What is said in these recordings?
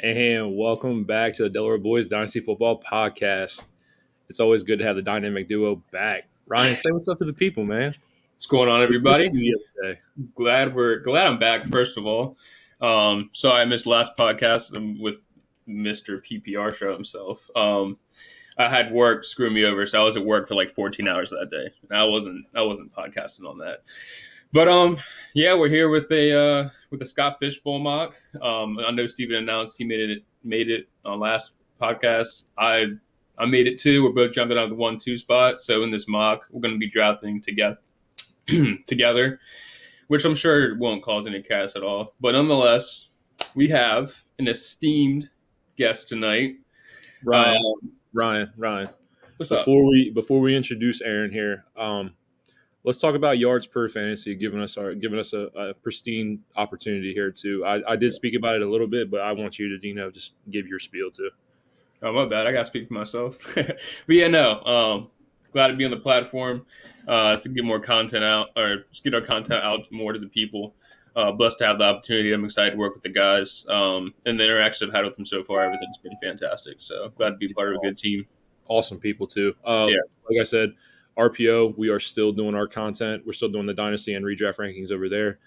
And welcome back to the Delaware Boys Dynasty Football Podcast. It's always good to have the dynamic duo back. Ryan, say what's up to the people, man. What's going on, everybody? Today. Glad I'm back. First of all, sorry I missed last podcast with Mr. PPR show himself. I had work screw me over, so I was at work for like 14 hours that day. I wasn't podcasting on that. But yeah, we're here with the Scott Fishbowl mock. I know Steven announced he made it on last podcast. I made it too. We're both jumping out of the 1-2 spot. So in this mock, we're going to be drafting together, which I'm sure won't cause any chaos at all. But nonetheless, we have an esteemed guest tonight. Ryan. What's up? Before we introduce Aaron here, let's talk about yards per fantasy, giving us a pristine opportunity here too. I did speak about it a little bit, but I want you to just give your spiel too. Oh, my bad. I got to speak for myself. But yeah, no. Glad to be on the platform to get more content out, or just get our content out more to the people. Blessed to have the opportunity. I'm excited to work with the guys. And the interactions I've had with them so far, everything's been fantastic. So glad to be part of a good team. Awesome people too. Like I said, RPO, we are still doing our content. We're still doing the Dynasty and redraft rankings over there.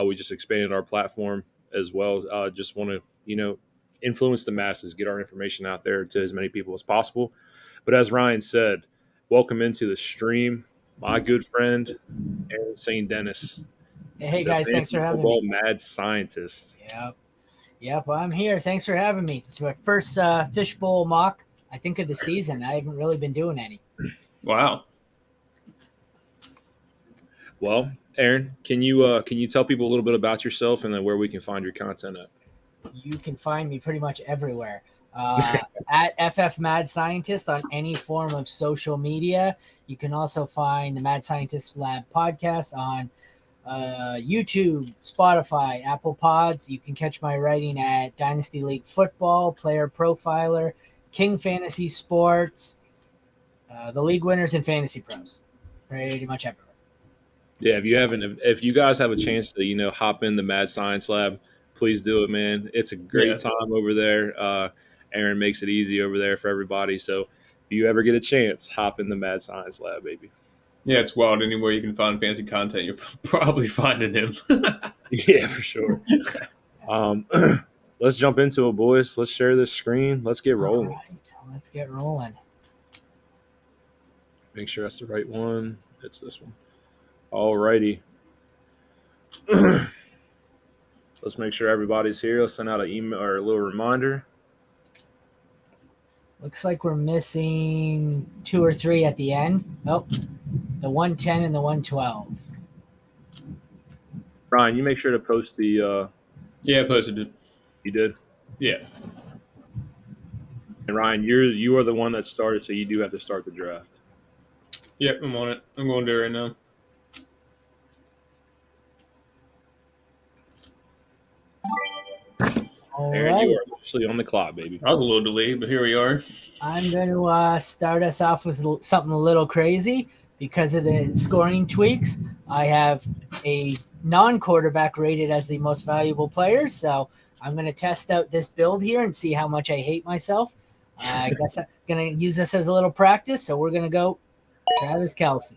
We just expanded our platform as well. Just want to, influence the masses, get our information out there to as many people as possible. But as Ryan said, welcome into the stream, my good friend, Aaron St. Denis. Hey guys, thanks for having me. Mad scientist. Yep, I'm here. Thanks for having me. This is my first fishbowl mock, I think, of the season. I haven't really been doing any. Wow. Well, Aaron, can you tell people a little bit about yourself and then where we can find your content at? You can find me pretty much everywhere. At FF Mad Scientist on any form of social media. You can also find the Mad Scientist Lab podcast on YouTube, Spotify, Apple Pods. You can catch my writing at Dynasty League Football, Player Profiler, King Fantasy Sports, the League Winners, and Fantasy Pros. Pretty much everywhere. Yeah, if you guys have a chance to hop in the Mad Science Lab, please do it, man. It's a great time over there. Aaron makes it easy over there for everybody. So if you ever get a chance, hop in the Mad Science Lab, baby. Yeah, it's wild. Anywhere you can find fancy content, you're probably finding him. Yeah, for sure. Let's jump into it, boys. Let's share this screen. Let's get rolling. All right, let's get rolling. Make sure that's the right one. It's this one. All righty. Let's make sure everybody's here. Let's send out an email or a little reminder. Looks like we're missing 2 or 3 at the end. Oh, the 110 and the 112. Ryan, you make sure to post the Yeah, I posted it. You did? Yeah. And Ryan, you are the one that started, so you do have to start the draft. Yep, I'm on it. I'm going to do it right now. Aaron, you are officially on the clock, baby. I was a little delayed, but here we are. I'm going to start us off with something a little crazy. Because of the scoring tweaks, I have a non-quarterback rated as the most valuable player. So I'm going to test out this build here and see how much I hate myself. I guess I'm going to use this as a little practice. So we're going to go Travis Kelce.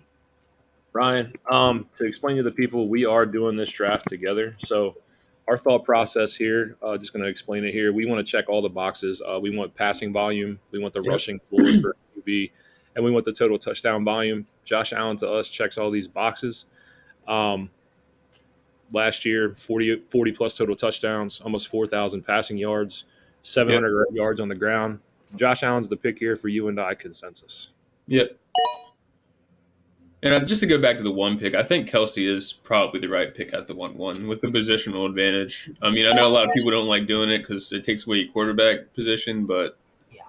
Ryan, to explain to the people, we are doing this draft together. So our thought process here, just going to explain it here. We want to check all the boxes. We want passing volume. We want the rushing floor for QB. And we want the total touchdown volume. Josh Allen, to us, checks all these boxes. Last year, 40-plus total touchdowns, almost 4,000 passing yards, 700 yards on the ground. Josh Allen's the pick here for UNDERDOG consensus. Yep. And just to go back to the 1 pick, I think Kelce is probably the right pick as the 1-1 with the positional advantage. I mean, I know a lot of people don't like doing it because it takes away your quarterback position, but I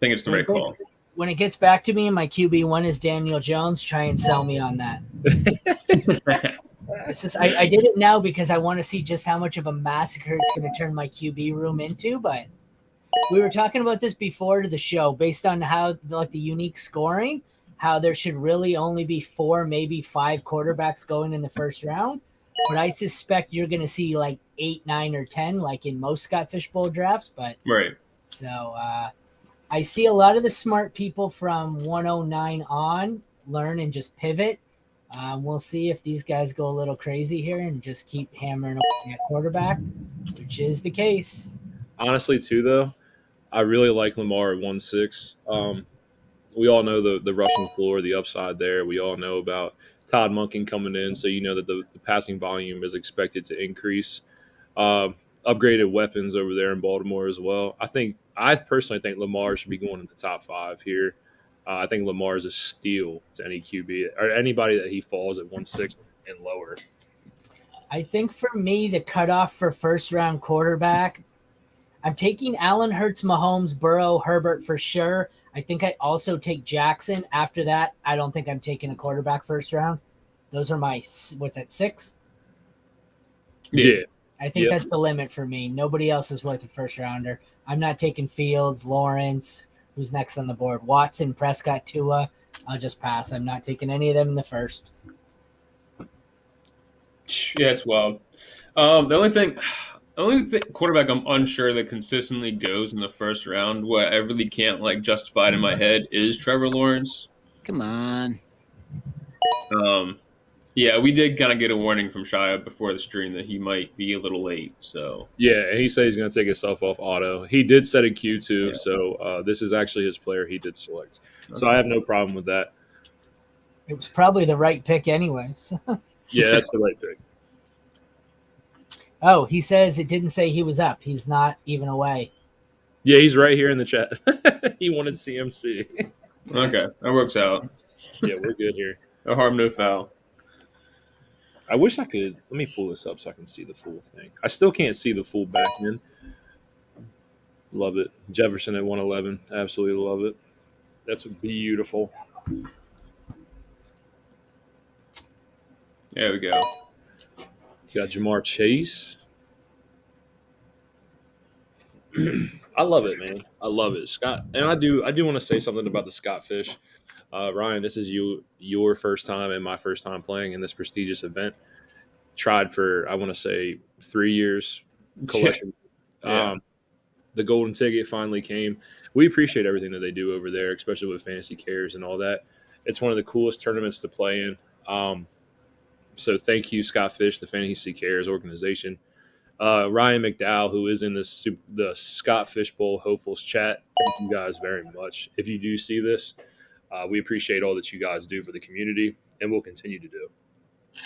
think it's the right call. When it gets back to me and my QB1 is Daniel Jones, try and sell me on that. I did it now because I want to see just how much of a massacre it's going to turn my QB room into. But we were talking about this before to the show, based on how the unique scoring, how there should really only be 4, maybe 5 quarterbacks going in the first round. but I suspect you're going to see like 8, 9, or 10, like in most Scott Fish Bowl drafts. But Right. So I see a lot of the smart people from 109 on learn and just pivot. We'll see if these guys go a little crazy here and just keep hammering away at quarterback, which is the case. Honestly, too, though, I really like Lamar at 1.6. We all know the rushing floor, the upside there. We all know about Todd Monken coming in, so you know that the passing volume is expected to increase. Upgraded weapons over there in Baltimore as well. I personally think Lamar should be going in the top 5 here. I think Lamar is a steal to any QB or anybody that he falls at 1.6 and lower. I think for me, the cutoff for first round quarterback, I'm taking Allen, Hurts, Mahomes, Burrow, Herbert for sure. I think I also take Jackson. After that, I don't think I'm taking a quarterback first round. Those are my, what's that, 6? Yeah. I think that's the limit for me. Nobody else is worth a first rounder. I'm not taking Fields, Lawrence, who's next on the board, Watson, Prescott, Tua. I'll just pass. I'm not taking any of them in the first. Yeah, it's wild. The only thing quarterback I'm unsure that consistently goes in the first round, what I really can't like justify it in my head, is Trevor Lawrence. Come on. Yeah, we did kind of get a warning from Shia before the stream that he might be a little late. So yeah, he said he's going to take himself off auto. He did set a Q2, so this is actually his player he did select. So I have no problem with that. It was probably the right pick anyways. Yeah, that's the right pick. Oh, he says it didn't say he was up. He's not even away. Yeah, he's right here in the chat. He wanted CMC. Okay, that works out. Yeah, we're good here. No harm, no foul. I wish I could. Let me pull this up so I can see the full thing. I still can't see the full back end. Love it. Jefferson at 111. Absolutely love it. That's beautiful. There we go. Got Jamar Chase. I love it, man. I love it, Scott. And I do want to say something about the Scott Fish. Ryan, this is your first time and my first time playing in this prestigious event. Tried for, I want to say, 3 years. Collecting. Yeah. The golden ticket finally came. We appreciate everything that they do over there, especially with Fantasy Cares and all that. It's one of the coolest tournaments to play in. So thank you, Scott Fish, the Fantasy Cares organization. Ryan McDowell, who is in the Scott Fish Bowl Hopefuls chat, thank you guys very much. If you do see this, we appreciate all that you guys do for the community, and we'll continue to do.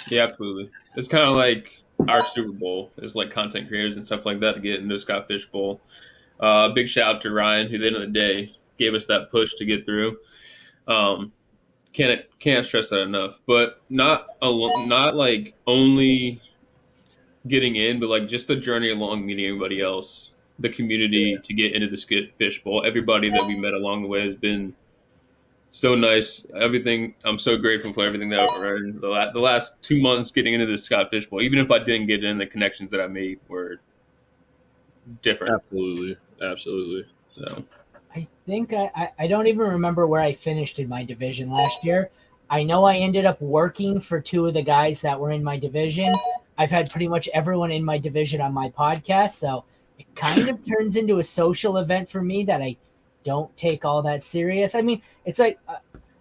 Yeah, absolutely. It's kind of like our Super Bowl. It's like content creators and stuff like that to get into Scott Fish Bowl. Big shout out to Ryan, who at the end of the day gave us that push to get through. Can't stress that enough. But not like only getting in, but like just the journey along, meeting everybody else, the community to get into the Fish Bowl. Everybody that we met along the way has been so nice. Everything. I'm so grateful for everything that I've earned. The last 2 months getting into the Scott Fish Bowl, even if I didn't get in, the connections that I made were different. Absolutely. So I think I don't even remember where I finished in my division last year. I know I ended up working for 2 of the guys that were in my division. I've had pretty much everyone in my division on my podcast, so it kind of turns into a social event for me that I don't take all that serious. I mean, it's like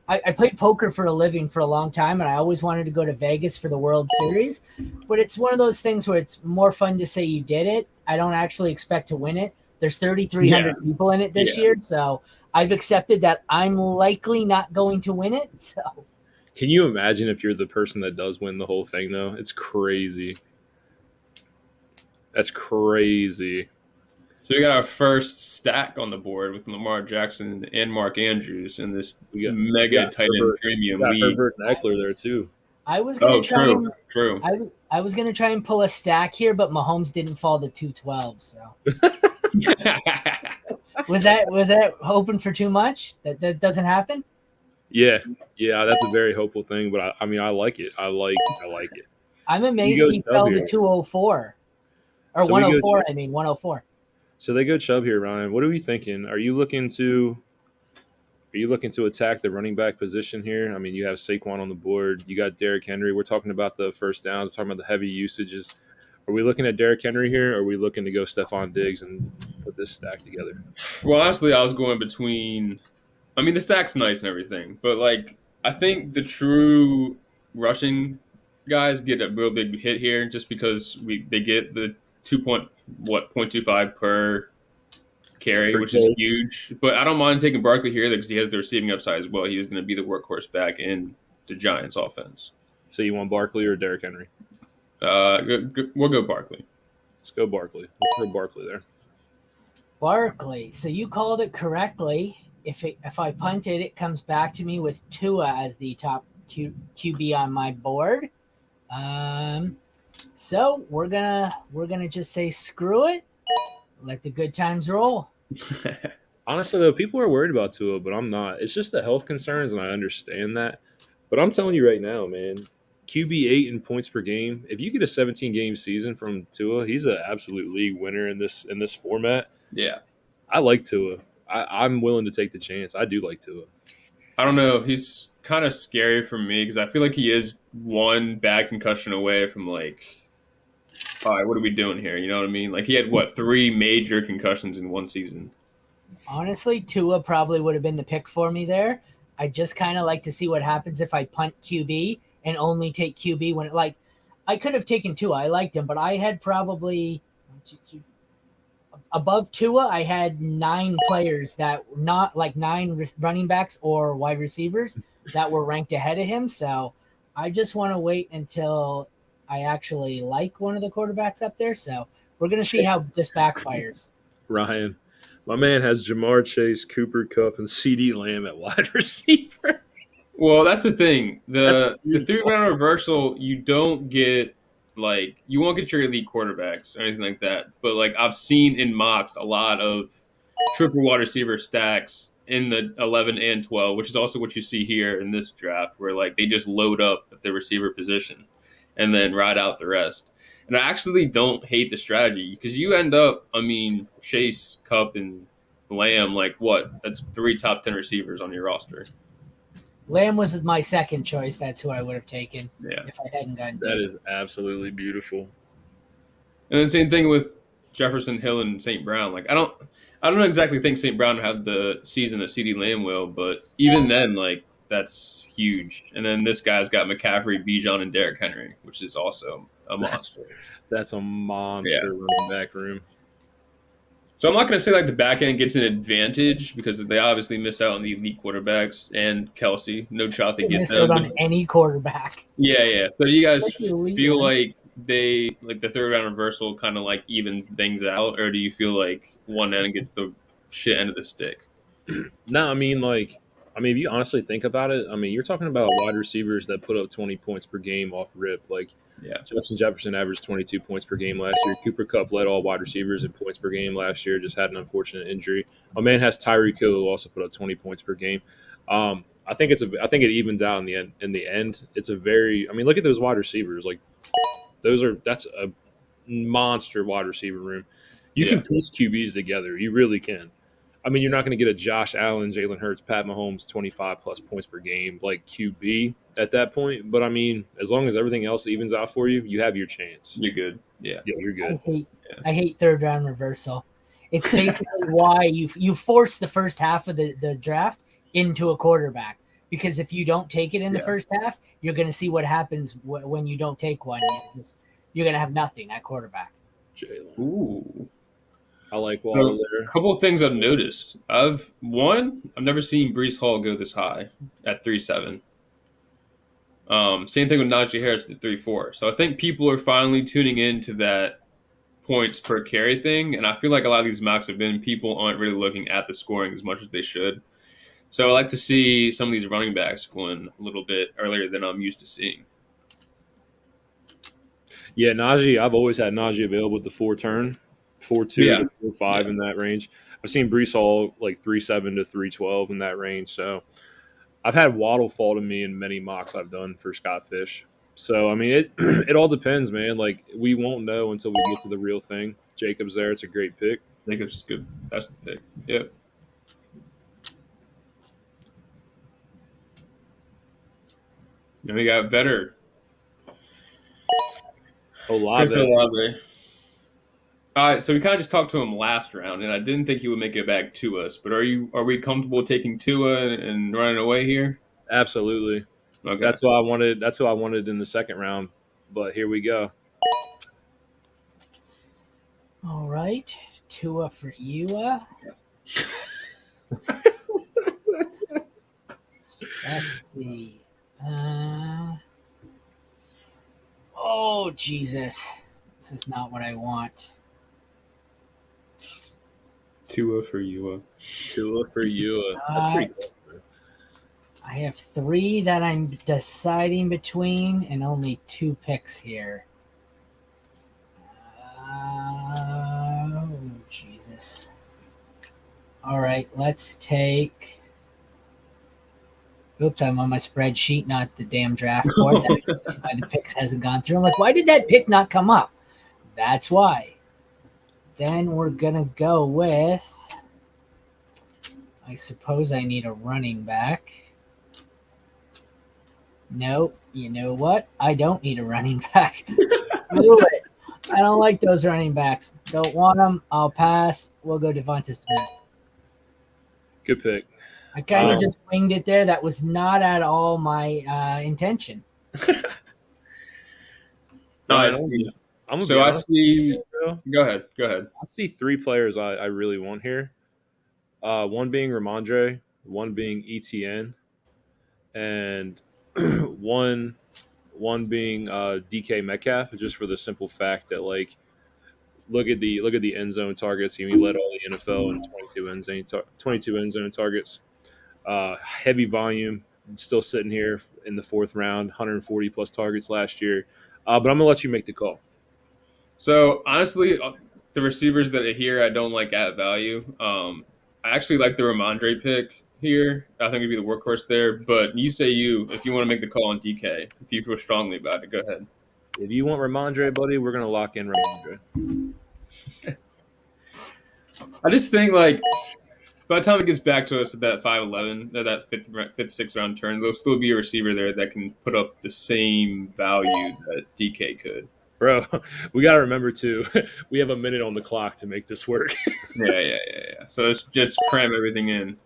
I played poker for a living for a long time, and I always wanted to go to Vegas for the World Series, but it's one of those things where it's more fun to say you did it. I don't actually expect to win it. There's 3,300 people in it this year, so I've accepted that I'm likely not going to win it. So, can you imagine if you're the person that does win the whole thing, though? It's crazy. That's crazy. we got our first stack on the board with Lamar Jackson and Mark Andrews in this mega tight end premium league. Herbert and Eckler there too. I was going to try. True. I was going to try and pull a stack here, but Mahomes didn't fall to 212. So was that hoping for too much? That doesn't happen. Yeah, that's a very hopeful thing, but I mean, I like it. I like it. I'm amazed he fell to 204 or 104. 104. So they go Chubb here, Ryan. What are we thinking? Are you looking to Are you looking to attack the running back position here? I mean, you have Saquon on the board. You got Derrick Henry. We're talking about the first downs. We're talking about the heavy usages. Are we looking at Derrick Henry here, or are we looking to go Stephon Diggs and put this stack together? Well, honestly, I was going between. I mean, the stack's nice and everything, but like, I think the true rushing guys get a real big hit here just because they get the 2.25 per carry, which is huge. But I don't mind taking Barkley here because he has the receiving upside as well. He is going to be the workhorse back in the Giants' offense. So you want Barkley or Derrick Henry? We'll go Barkley. Let's go Barkley. Let's go Barkley there. Barkley. So you called it correctly. If I punt it, it comes back to me with Tua as the top QB on my board. So we're gonna just say screw it. Let the good times roll. Honestly, though, people are worried about Tua, but I'm not. It's just the health concerns, and I understand that. But I'm telling you right now, man, QB 8 in points per game. If you get a 17-game season from Tua, he's an absolute league winner in this format. Yeah, I like Tua. I'm willing to take the chance. I do like Tua. I don't know. He's kind of scary for me because I feel like he is one bad concussion away from like, all right, what are we doing here? You know what I mean? Like he had 3 major concussions in one season. Honestly, Tua probably would have been the pick for me there. I just kind of like to see what happens if I punt QB and only take QB when I could have taken Tua. I liked him, but I had probably 1, 2, 3, above Tua. I had 9 players that not like 9 running backs or wide receivers that were ranked ahead of him. So I just want to wait until I actually like one of the quarterbacks up there. So we're going to see how this backfires. Ryan, my man has Jamar Chase, Cooper Kupp, and CD Lamb at wide receiver. Well, that's the thing. The 3-round reversal, you don't get you won't get your elite quarterbacks or anything like that. But like I've seen in mocks a lot of triple wide receiver stacks in the 11 and 12, which is also what you see here in this draft, where like they just load up at the receiver position and then ride out the rest. And I actually don't hate the strategy because you end up, I mean, Chase, Kupp, and Lamb, that's 3 top 10 receivers on your roster. Lamb was my second choice. That's who I would have taken if I hadn't gotten that is absolutely beautiful. And the same thing with Jefferson, Hill, and St. Brown. Like I don't exactly think St. Brown had the season that CD Lamb will, but even then, that's huge. And then this guy's got McCaffrey, Bijan, and Derrick Henry, which is also a monster. That's a monster running back room. So I'm not going to say the back end gets an advantage because they obviously miss out on the elite quarterbacks and Kelsey. No shot they get miss them. out on any quarterback. Yeah. So do you guys feel like the 3rd-round reversal kind of evens things out, or do you feel like one end gets the shit end of the stick? No, I mean, if you honestly think about it, you're talking about wide receivers that put up 20 points per game off rip. Justin Jefferson averaged 22 points per game last year. Cooper Kupp led all wide receivers in points per game last year, just had an unfortunate injury. My man has Tyreek Hill, who also put up 20 points per game. I think it evens out in the end. In the end, it's a very. Look at those wide receivers. That's a monster wide receiver room. You can piece QBs together. You really can. You're not going to get a Josh Allen, Jalen Hurts, Pat Mahomes 25-plus points per game like QB at that point. But, as long as everything else evens out for you, you have your chance. You're good. Yeah, you're good. I hate 3rd-round reversal. It's basically why you force the first half of the draft into a quarterback. Because if you don't take it in the first half, you're going to see what happens when you don't take one. You're going to have nothing at quarterback. Jalen. Ooh. I like Waddle there. A couple of things I've noticed. I've never seen Breece Hall go this high at 3.7. Same thing with Najee Harris at 3.4. So I think people are finally tuning into that points per carry thing, and I feel like a lot of these mocks have been people aren't really looking at the scoring as much as they should. So I like to see some of these running backs going a little bit earlier than I'm used to seeing. Yeah, Najee. I've always had Najee available with the 4-turn. 4.2 to 4.5 in that range. I've seen Breece Hall 3.7 to 3.12 in that range. So I've had Waddle fall to me in many mocks I've done for Scott Fish. So it all depends, man. We won't know until we get to the real thing. Jacob's there; it's a great pick. Jacob's good. That's the pick. Yep. And we got better. Olave. Olave. All right, so we kind of just talked to him last round, and I didn't think he would make it back to us. But are we comfortable taking Tua and running away here? Absolutely. Okay. That's what I wanted. That's who I wanted in the second round. But here we go. All right, Tua for Ewa. Let's see. Oh, Jesus. This is not what I want. Tua for Ewa. Tua for Ewa. That's pretty cool. I have 3 that I'm deciding between and only 2 picks here. Oh, Jesus. All right, let's take... Oops, I'm on my spreadsheet, not the damn draft board. That explains why the picks hasn't gone through. I'm like, why did that pick not come up? That's why. Then we're going to go with... I suppose I need a running back. Nope. You know what? I don't need a running back. Screw it. I don't like those running backs. Don't want them. I'll pass. We'll go Devonta Smith. Good pick. I kind of just winged it there. That was not at all my intention. I see. I see. Go ahead. I see 3 players I really want here. One being Ramondre, one being ETN, and one being DK Metcalf, just for the simple fact that, like, look at the end zone targets. He led all the NFL in 22 end zone targets. Heavy volume, still sitting here in the 4th round, 140 plus targets last year. But I'm gonna let you make the call. So honestly, the receivers that are here, I don't like at value. I actually like the Ramondre pick here. I think it'd be the workhorse there. But you say if you want to make the call on DK, if you feel strongly about it, go ahead. If you want Ramondre, buddy, we're gonna lock in Ramondre. I just think, like, by the time it gets back to us at that 5'11", that fifth, 6th round turn, there'll still be a receiver there that can put up the same value that DK could. Bro, we got to remember, too, we have a minute on the clock to make this work. Yeah. So let's just cram everything in. And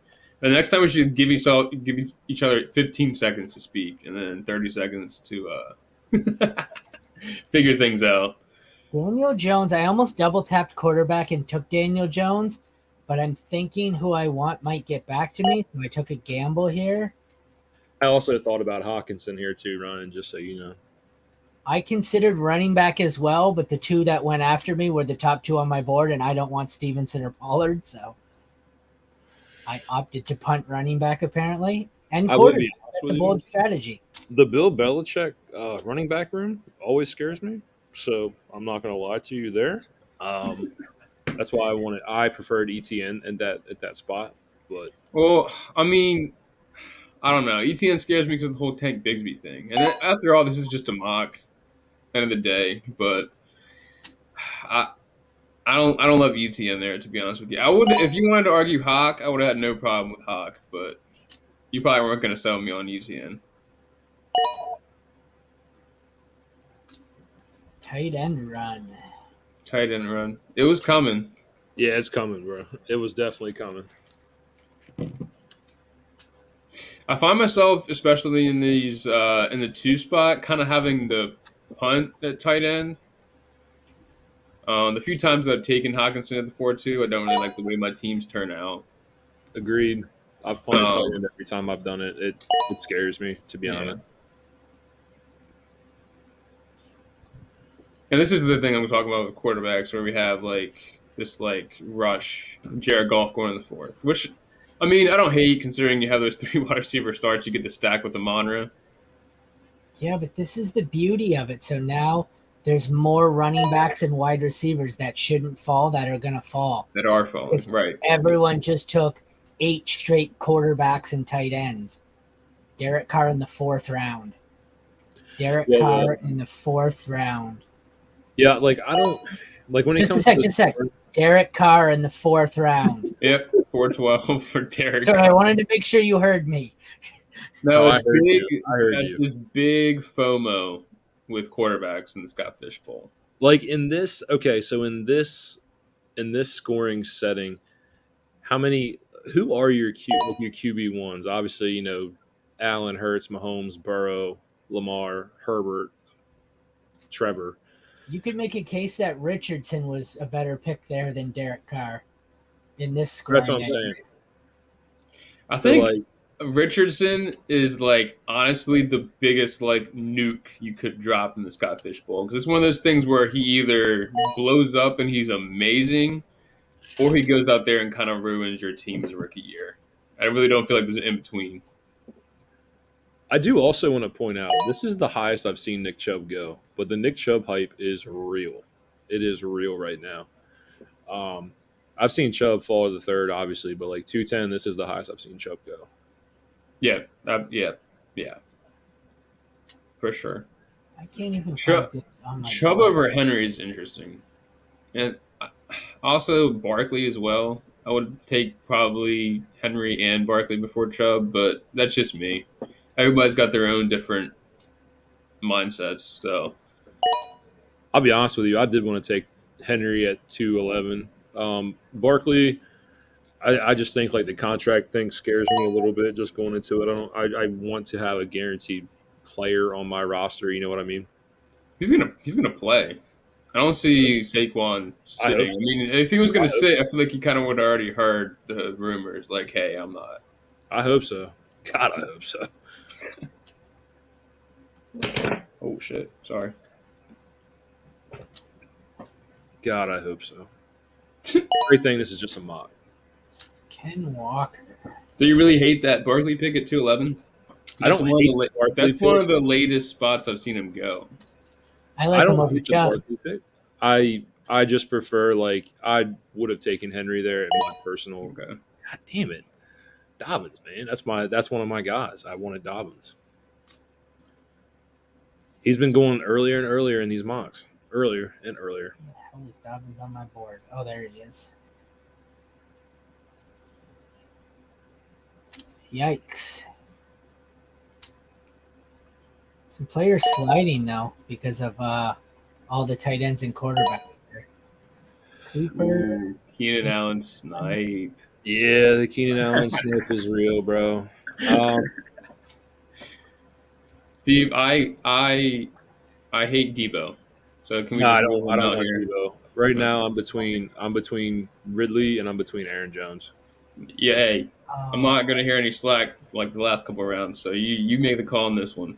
the next time we should give each other 15 seconds to speak and then 30 seconds to figure things out. Daniel Jones, I almost double-tapped quarterback and took Daniel Jones, but I'm thinking who I want might get back to me, so I took a gamble here. I also thought about Hawkinson here, too, Ryan, just so you know. I considered running back as well, but the 2 that went after me were the top 2 on my board, and I don't want Stevenson or Pollard, so I opted to punt running back, apparently, and quarterback. That's a bold strategy. The Bill Belichick running back room always scares me, so I'm not going to lie to you there. That's why I preferred ETN at that spot. But well, I mean, I don't know. ETN scares me because of the whole Tank Bigsby thing, and after all, this is just a mock. End of the day, but I don't love ETN there, to be honest with you. I would, if you wanted to argue Hawk, I would have had no problem with Hawk, but you probably weren't going to sell me on ETN. Tight end run. It was coming. Yeah, it's coming, bro. It was definitely coming. I find myself, especially in these in the 2 spot, kind of having the punt at tight end. The few times I've taken Hawkinson at the 4-2, I don't really like the way my teams turn out. Agreed. I've punted tight end every time I've done it. It scares me, to be honest. And this is the thing I'm talking about with quarterbacks, where we have like this rush, Jared Goff going in the 4th, which, I mean, I don't hate, considering you have those 3 wide receiver starts. You get the stack with the Monra. Yeah, but this is the beauty of it. So now there's more running backs and wide receivers that shouldn't fall that are going to fall. That are falling, right. Everyone just took 8 straight quarterbacks and tight ends. Derek Carr in the 4th round. Carr in the 4th round. Yeah, like, I don't... Like, when it comes just a sec. Derek Carr in the 4th round. Yep, 4-12 for Derek. Sorry, I wanted to make sure you heard me. No, Oh, I it's heard big. you. I heard you. This big FOMO with quarterbacks in the Scott Fishbowl. Like in this, okay, so in this scoring setting, how many? Who are your QB ones? Obviously, Allen, Hurts, Mahomes, Burrow, Lamar, Herbert, Trevor. You could make a case that Richardson was a better pick there than Derek Carr in this That's what scoring. I'm saying. I So think like, Richardson is like honestly the biggest like nuke you could drop in the Scott Fishbowl because it's one of those things where he either blows up and he's amazing, or he goes out there and kind of ruins your team's rookie year. I really don't feel like there's an in between. I do also want to point out this is the highest I've seen Nick Chubb go, but the Nick Chubb hype is real. It is real right now. Um, I've seen Chubb fall to the third, obviously, but like 210, this is the highest I've seen Chubb go. Yeah, yeah, for sure. I can't even Chubb, find this on my Chubb board. over Henry is interesting, and also Barkley as well. I would take probably Henry and Barkley before Chubb, but that's just me. Everybody's got their own different mindsets. So I'll be honest with you, I did want to take Henry at 211. Barkley, I just think like the contract thing scares me a little bit just going into it. I want to have a guaranteed player on my roster. You know what I mean? he's gonna play. I don't see Saquon I hope sitting. I so. mean, if he was I gonna hope, sit, I feel like he kind of would have already heard the rumors. Like, hey, I'm not. I hope so. God, I hope so. Oh shit! Sorry. God, I hope so. Great thing. This is just a mock. Ken Walker. So you really hate that Barkley pick at 211? I don't hate the Barkley That's one pick. of the latest spots I've seen him go. I like I him don't over hate the Chubb. Barkley pick. I just prefer like I would have taken Henry there in my personal. Okay. God damn it, Dobbins, man. That's one of my guys. I wanted Dobbins. He's been going earlier and earlier in these mocks. Earlier and earlier. Where the hell is Dobbins on my board? Oh, there he is. Yikes. Some players sliding though because of all the tight ends and quarterbacks there. Cooper. Keenan Allen snipe. Yeah, the Keenan Allen sniff is real, bro. Steve, I hate Debo. So can we No, just I move don't. I on don't out want here? Debo. Right now, I'm between Ridley and I'm between Aaron Jones. Yeah, hey, I'm Oh, not gonna hear any slack like the last couple of rounds. So you make the call on this one.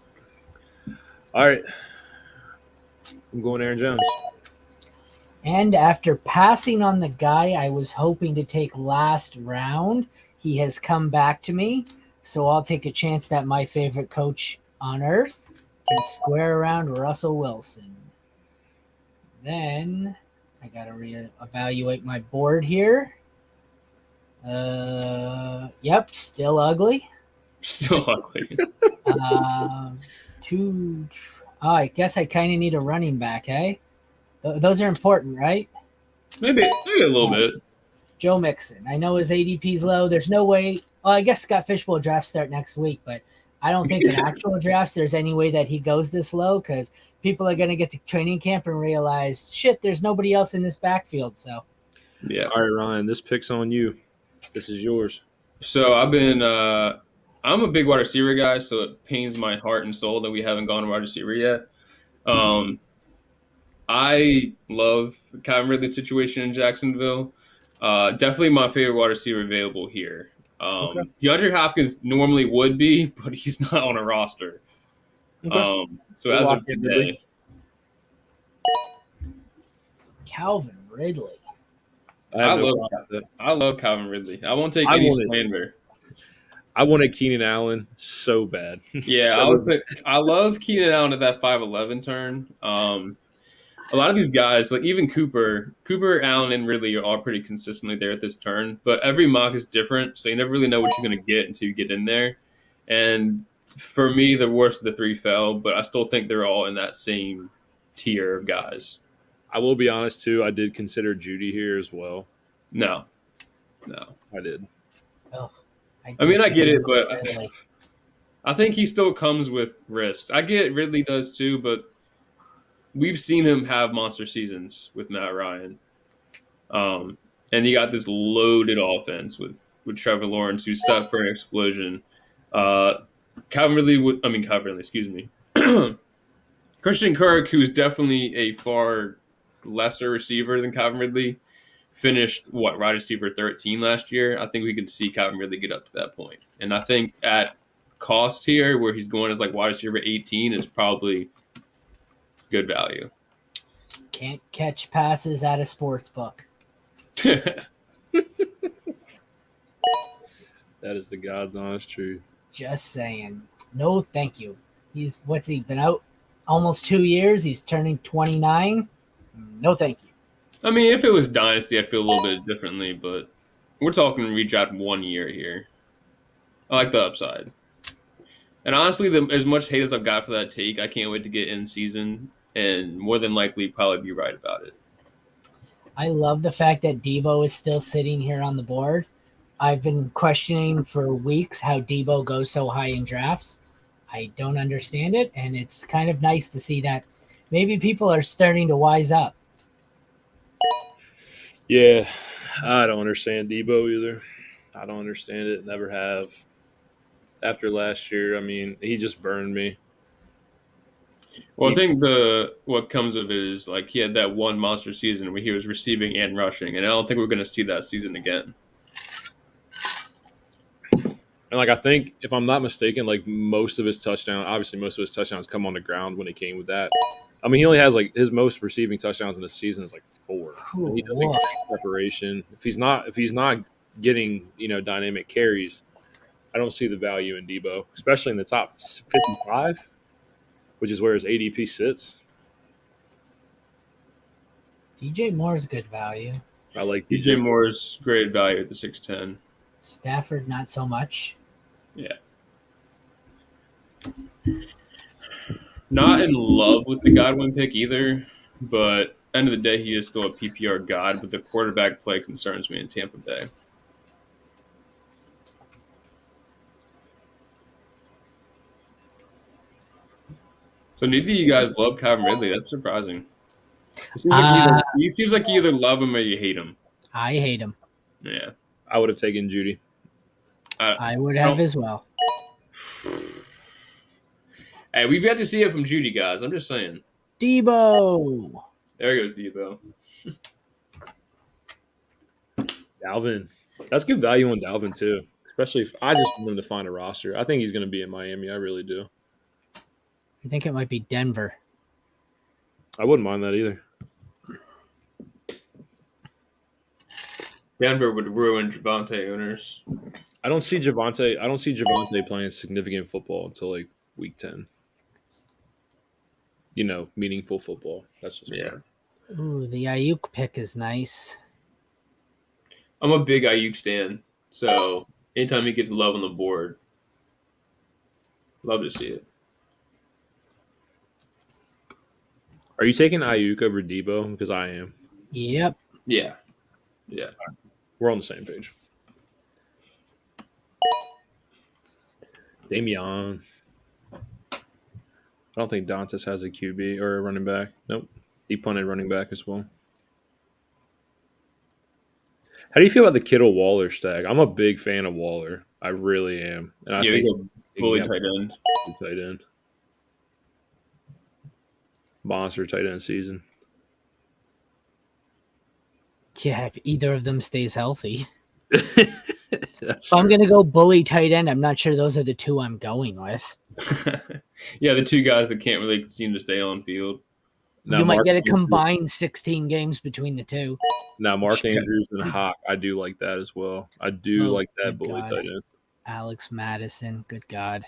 All right, I'm going Aaron Jones. and after passing on the guy I was hoping to take last round, he has come back to me. So I'll take a chance that my favorite coach on earth can square around Russell Wilson. Then I got to reevaluate my board here. Yep, still ugly. Still ugly. I guess I kind of need a running back, eh? Those are important, right? Maybe a little bit. Joe Mixon. I know his ADP's low. There's no way. Well, I guess Scott Fishbowl drafts start next week, but I don't think in actual drafts there's any way that he goes this low because people are going to get to training camp and realize, shit, there's nobody else in this backfield. So, Yeah. All right, Ryan, this pick's on you. This is yours. So I've been I'm a big wide receiver guy, so it pains my heart and soul that we haven't gone wide receiver yet. I love Calvin Ridley's situation in Jacksonville. Definitely my favorite wide receiver available here. Okay. DeAndre Hopkins normally would be, but he's not on a roster. Okay. So as of today, Calvin Ridley. I love Calvin Ridley. I won't take I any wanted- slander. I wanted Keenan Allen so bad. Yeah, I love Keenan Allen at that 5'11" turn. A lot of these guys, like even Cooper, Allen, and Ridley are all pretty consistently there at this turn. But every mock is different, so you never really know what you're going to get until you get in there. And for me, the worst of the three fell, but I still think they're all in that same tier of guys. I will be honest too. I did consider Judy here as well. No. I did. Oh, I mean, I get it, but Ridley. I think he still comes with risks. I get Ridley does too, but we've seen him have monster seasons with Matt Ryan. And you got this loaded offense with Trevor Lawrence, who's set for an explosion. Calvin Ridley, excuse me. Christian Kirk, who's definitely a far lesser receiver than Calvin Ridley, finished wide receiver 13 last year. I think we could see Calvin Ridley get up to that point. And I think at cost here, where he's going as like wide receiver 18, is probably good value. Can't catch passes at a sports book. That is the God's honest truth. Just saying. No, thank you. What's he been out almost 2 years? He's turning 29. No, thank you. I mean, if it was Dynasty, I'd feel a little bit differently, but we're talking redraft 1 year here. I like the upside. And honestly, as much hate as I've got for that take, I can't wait to get in season and more than likely probably be right about it. I love the fact that Debo is still sitting here on the board. I've been questioning for weeks how Debo goes so high in drafts. I don't understand it, and it's kind of nice to see that maybe people are starting to wise up. Yeah, I don't understand Debo either. I don't understand it. Never have. After last year, I mean, he just burned me. Well, I think what comes of it is like he had that one monster season where he was receiving and rushing, and I don't think we're going to see that season again. And like I think, if I'm not mistaken, like most of his touchdowns come on the ground when he came with that. I mean, he only has like his most receiving touchdowns in the season is like 4. And he doesn't get separation. If he's not getting dynamic carries, I don't see the value in Debo, especially in the top 55, which is where his ADP sits. DJ Moore's good value. I like DJ Moore's great value at the 6'10". Stafford, not so much. Yeah. Not in love with the Godwin pick either, but end of the day, he is still a PPR god, but the quarterback play concerns me in Tampa Bay. So neither of you guys love Calvin Ridley. That's surprising. He seems like you either love him or you hate him. I hate him. Yeah. I would have taken Judy. I would have as well. Hey, we've got to see it from Judy, guys. I'm just saying. Debo. There goes Debo. Dalvin. That's good value on Dalvin, too. Especially if I just want him to find a roster. I think he's going to be in Miami. I really do. I think it might be Denver. I wouldn't mind that either. Denver would ruin Javonte owners. I don't see Javonte playing significant football until like week 10. Meaningful football. That's just yeah. Ooh, the Ayuk pick is nice. I'm a big Ayuk stan, so anytime he gets love on the board, love to see it. Are you taking Ayuk over Debo? Because I am. Yep. Yeah. We're on the same page. Damian. I don't think Dantas has a QB or a running back. Nope. He punted running back as well. How do you feel about the Kittle Waller stack? I'm a big fan of Waller. I really am. And I think bully tight end. Tight end. Monster tight end season. Yeah, if either of them stays healthy. That's I'm going to go bully tight end. I'm not sure those are the two I'm going with. Yeah, the two guys that can't really seem to stay on field. Now, you might get a combined 16 games between the two. Now, Mark Andrews and Hawk, I do like that as well. I do like that bully tight end. Alex Madison, good God.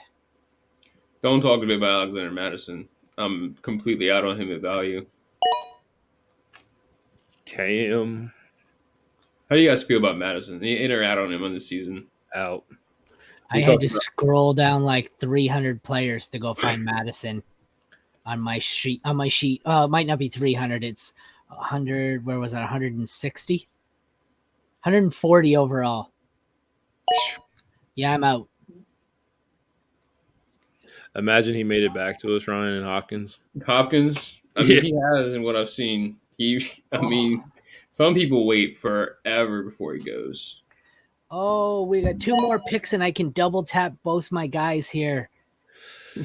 Don't talk to me about Alexander Madison. I'm completely out on him at value. Cam. How do you guys feel about Madison? In or out on him on this season? Out. I had to scroll down like 300 players to go find Madison on my sheet. It might not be 300. It's 100. Where was that? 160? 140 overall. Yeah, I'm out. Imagine he made it back to us, Ryan and Hopkins. Hopkins, I mean, he has, in what I've seen. I mean, some people wait forever before he goes. Oh, we got 2 more picks, and I can double tap both my guys here.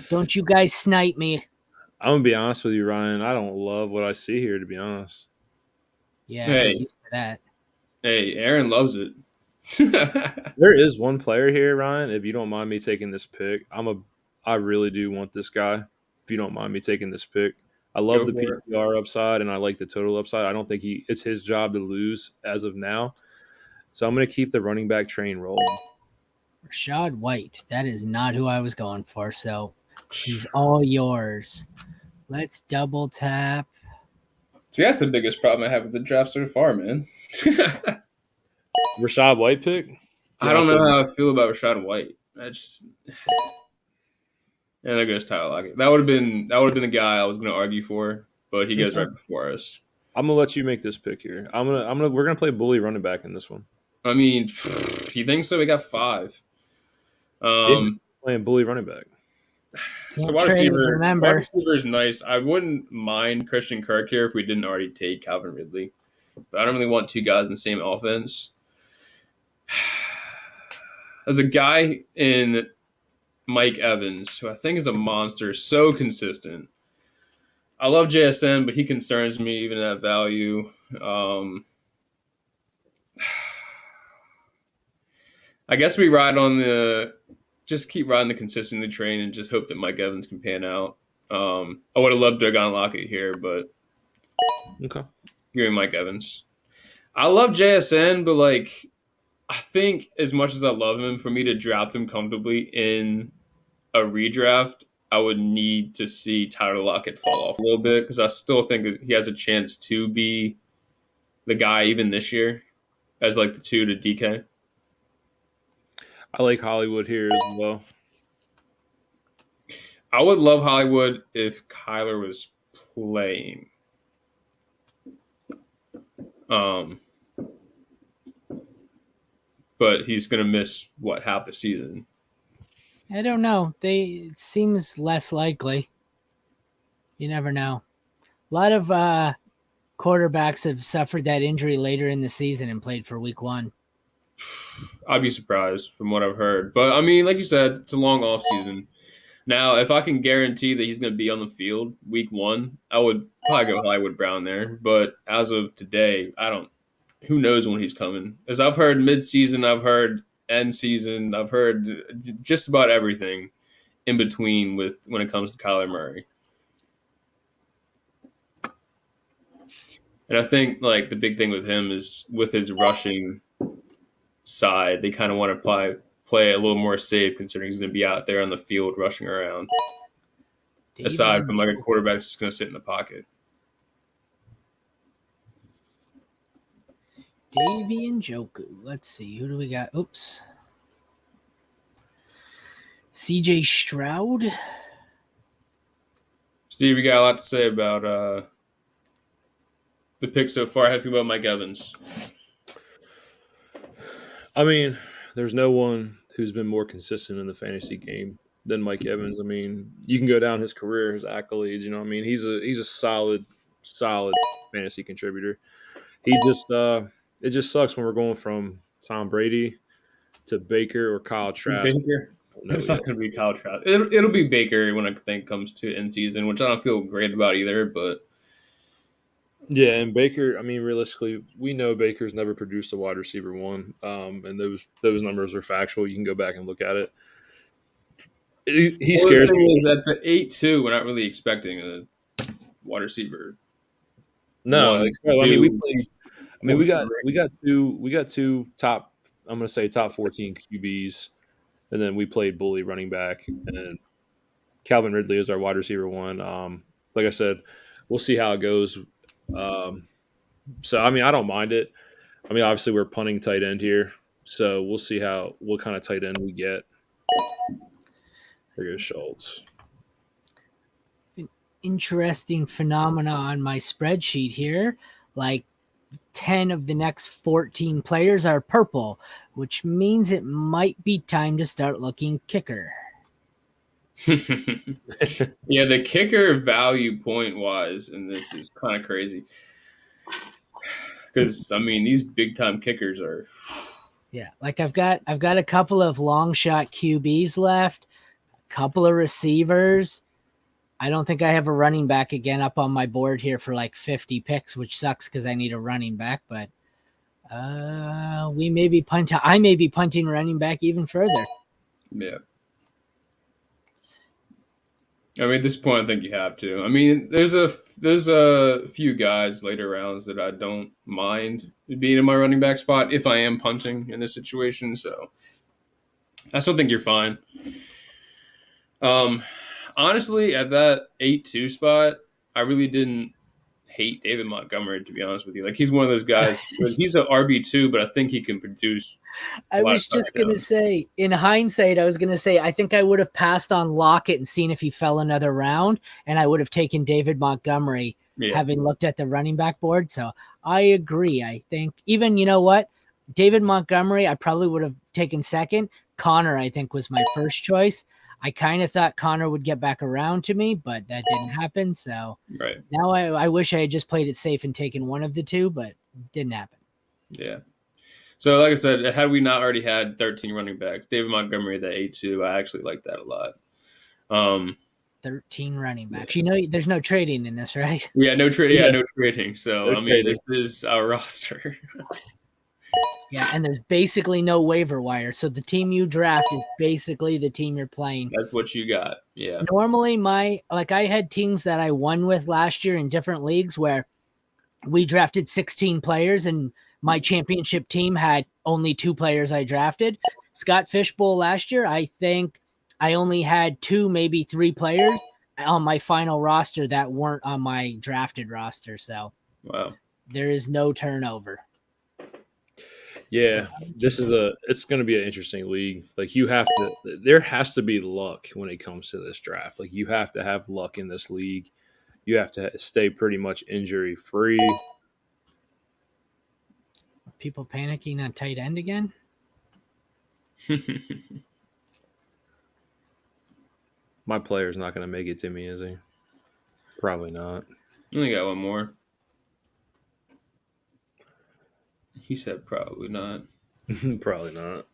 Don't you guys snipe me. I'm going to be honest with you, Ryan. I don't love what I see here, to be honest. Yeah, get used to that. Hey, Aaron loves it. There is one player here, Ryan, if you don't mind me taking this pick. I really do want this guy, if you don't mind me taking this pick. I love the PPR upside, and I like the total upside. I don't think it's his job to lose as of now. So I'm going to keep the running back train rolling. Rachaad White. That is not who I was going for, so he's all yours. Let's double tap. See, that's the biggest problem I have with the draft so far, man. Rachaad White pick? I don't know how I feel about Rachaad White. And there goes Tyler Lockett. That would have been the guy I was going to argue for, but he goes right before us. I'm gonna let you make this pick here. We're gonna play bully running back in this one. I mean, you think so? We got 5. Playing bully running back. So wide receiver is nice. I wouldn't mind Christian Kirk here if we didn't already take Calvin Ridley, but I don't really want 2 guys in the same offense. There's a guy in Mike Evans who I think is a monster, so consistent. I love JSN, but he concerns me even at value. I guess we just keep riding the consistency train and just hope that Mike Evans can pan out. I would have loved Dragon Lockett here, but okay, give me Mike Evans. I love JSN, but I think as much as I love him, for me to draft him comfortably in a redraft, I would need to see Tyler Lockett fall off a little bit because I still think that he has a chance to be the guy even this year as the 2 to DK. I like Hollywood here as well. I would love Hollywood if Kyler was playing. But he's going to miss, half the season? I don't know. It seems less likely. You never know. A lot of quarterbacks have suffered that injury later in the season and played for week 1. I'd be surprised from what I've heard. But, I mean, like you said, it's a long off season. Now, if I can guarantee that he's going to be on the field week 1, I would probably go Hollywood Brown there. But as of today, who knows when he's coming? As I've heard mid-season, I've heard end season, I've heard just about everything in between when it comes to Kyler Murray. And I think the big thing with him is with his rushing side, they kind of want to play a little more safe considering he's going to be out there on the field rushing around. Aside from a quarterback that's just going to sit in the pocket. Davey Njoku. Let's see. Who do we got? Oops. CJ Stroud. Steve, you got a lot to say about the pick so far. How do you feel about Mike Evans? I mean, there's no one who's been more consistent in the fantasy game than Mike Evans. I mean, you can go down his career, his accolades. You know what I mean? He's a solid fantasy contributor. He just it just sucks when we're going from Tom Brady to Baker or Kyle Trask. Baker? It's not going to be Kyle Trask. It'll be Baker when I think comes to end season, which I don't feel great about either. But yeah, and Baker. I mean, realistically, we know Baker's never produced a wide receiver 1, and those numbers are factual. You can go back and look at it. He scares me. At the 8-2, we're not really expecting a wide receiver. No, I mean we played. I mean, we got two top. I'm going to say top 14 QBs, and then we played bully running back, and Calvin Ridley is our wide receiver 1. Like I said, we'll see how it goes. So I mean, I don't mind it. I mean, obviously we're punting tight end here, so we'll see what kind of tight end we get. There goes Schultz. An interesting phenomena on my spreadsheet here, 10 of the next 14 players are purple, which means it might be time to start looking kicker. Yeah, the kicker value point wise, and this is kind of crazy because I mean these big time kickers are. Yeah, like I've got a couple of long shot QBs left, a couple of receivers. I don't think I have a running back again up on my board here for like 50 picks, which sucks because I need a running back. But I may be punting running back even further. Yeah. I mean, at this point, I think you have to. I mean, there's a few guys later rounds that I don't mind being in my running back spot if I am punting in this situation. So I still think you're fine. Honestly, at that 8-2 spot, I really didn't hate David Montgomery, to be honest with you. Like, he's one of those guys. He's an RB2, but I think he can produce. I was just going to say, in hindsight, I think I would have passed on Lockett and seen if he fell another round, and I would have taken David Montgomery, having looked at the running back board. So I agree. I think even, you know what? David Montgomery, I probably would have taken second. Connor, I think, was my first choice. I kind of thought Connor would get back around to me, but that didn't happen. So now I wish I had just played it safe and taken one of the two, but it didn't happen. Yeah. So, like I said, had we not already had 13 running backs, David Montgomery, the 8-2, I actually like that a lot. 13 running backs. You know, there's no trading in this, right? Yeah, no trading. Yeah, no trading. So, No trading. This is our roster. Yeah, and there's basically no waiver wire. So the team you draft is basically the team you're playing. That's what you got. Yeah. Normally, I had teams that I won with last year in different leagues where we drafted 16 players and my championship team had only 2 players I drafted. Scott Fishbowl last year, I think I only had 2, maybe 3 players on my final roster that weren't on my drafted roster. So there is no turnover. Yeah, it's going to be an interesting league. Like there has to be luck when it comes to this draft. Like you have to have luck in this league. You have to stay pretty much injury free. People panicking on tight end again? My player's not going to make it to me, is he? Probably not. I only got one more. He said probably not. Probably not.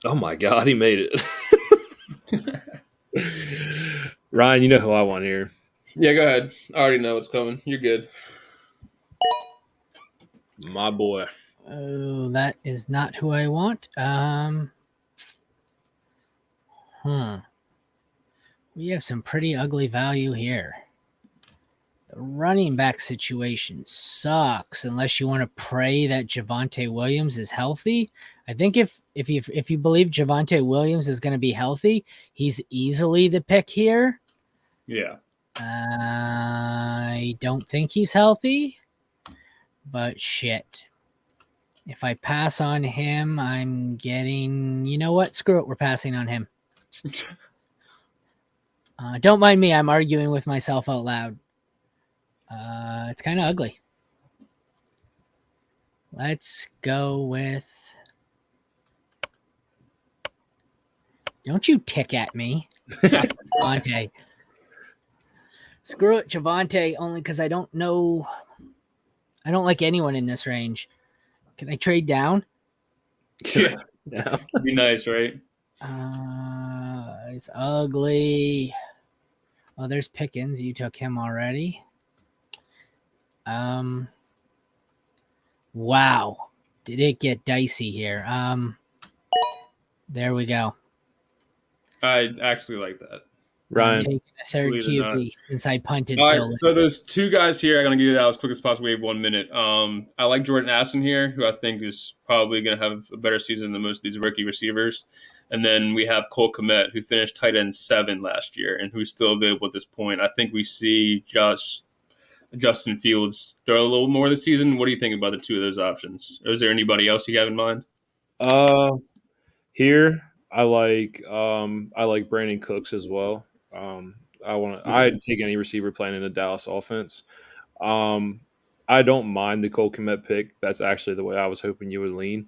Oh my God, he made it. Ryan, you know who I want here. Yeah, go ahead. I already know what's coming. You're good. My boy. Oh, that is not who I want. We have some pretty ugly value here. The running back situation sucks unless you want to pray that Javonte Williams is healthy. I think if you believe Javonte Williams is going to be healthy, he's easily the pick here. Yeah. I don't think he's healthy, but shit. If I pass on him, I'm getting, you know what? Screw it. We're passing on him. Don't mind me. I'm arguing with myself out loud. It's kind of ugly. Let's go with... Don't you tick at me, Javonte. Screw it, Javonte, only because I don't know. I don't like anyone in this range. Can I trade down? Yeah. Be nice, right? It's ugly. Oh, there's Pickens. You took him already. Wow. Did it get dicey here? There we go. I actually like that. Ryan. I'm taking a third QB since I punted. All right, so there's 2 guys here. I'm going to get it out as quick as possible. We have 1 minute. I like Jordan Addison here, who I think is probably going to have a better season than most of these rookie receivers. And then we have Cole Kmet, who finished tight end 7 last year and who's still available at this point. I think we see Justin Fields throw a little more this season. What do you think about the 2 of those options? Is there anybody else you have in mind? Here I like Brandon Cooks as well. I'd take any receiver playing in the Dallas offense. I don't mind the Cole Kmet pick. That's actually the way I was hoping you would lean.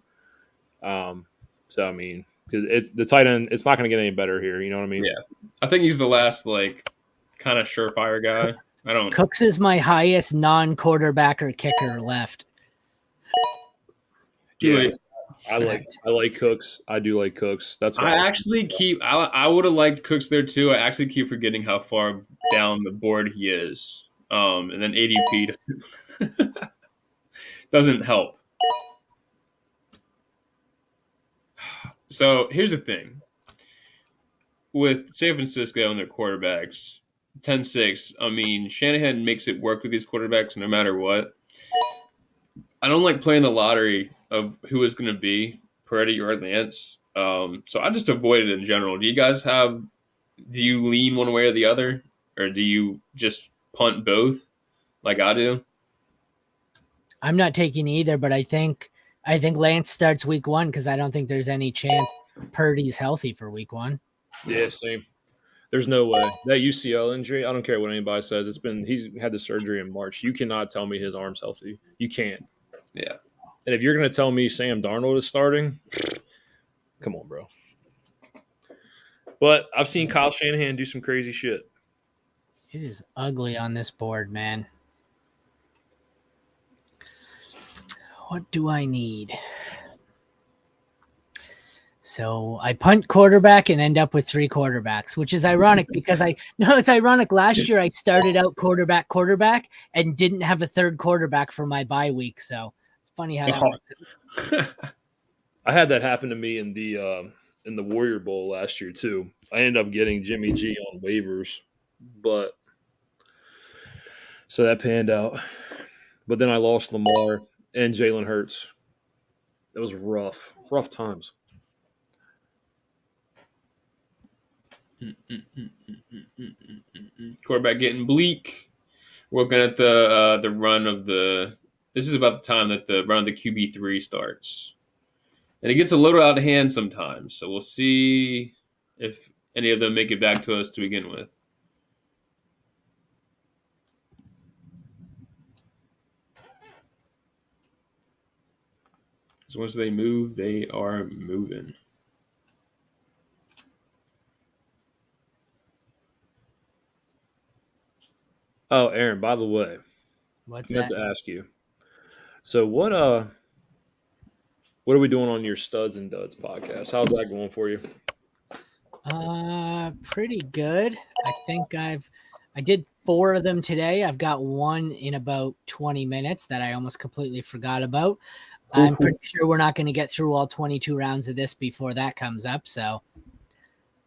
So I mean, because it's the tight end, it's not going to get any better here. You know what I mean? Yeah, I think he's the last like kind of surefire guy. I don't. Cooks is my highest non-quarterback or kicker left. Yeah, I like Cooks. I do like Cooks. That's why I actually keep. I would have liked Cooks there too. I actually keep forgetting how far down the board he is. And then ADP doesn't help. So here's the thing with San Francisco and their quarterbacks, 10-6. I mean, Shanahan makes it work with these quarterbacks no matter what. I don't like playing the lottery of who it's going to be, Peretti or Lance. So I just avoid it in general. Do you lean one way or the other? Or do you just punt both like I do? I'm not taking either, but I think Lance starts week 1 because I don't think there's any chance Purdy's healthy for week 1. Yeah, same. There's no way. That UCL injury, I don't care what anybody says. He's had the surgery in March. You cannot tell me his arm's healthy. You can't. Yeah. And if you're going to tell me Sam Darnold is starting, come on, bro. But I've seen Kyle Shanahan do some crazy shit. It is ugly on this board, man. What do I need? So I punt quarterback and end up with 3 quarterbacks, which is ironic because it's ironic. Last year I started out quarterback and didn't have a third quarterback for my bye week. So it's funny how that works. I had that happen to me in the Warrior Bowl last year too. I ended up getting Jimmy G on waivers, but so that panned out. But then I lost Lamar and Jalen Hurts. It was rough times. Quarterback getting bleak. We're looking at the run of the. This is about the time that the run of the QB3 starts, and it gets a little out of hand sometimes. So we'll see if any of them make it back to us to begin with. So once they move, they are moving. Oh, Aaron, by the way, I meant to ask you. So what are we doing on your Studs and Duds podcast? How's that going for you? Pretty good. I think I did 4 of them today. I've got one in about 20 minutes that I almost completely forgot about. I'm pretty sure we're not going to get through all 22 rounds of this before that comes up. So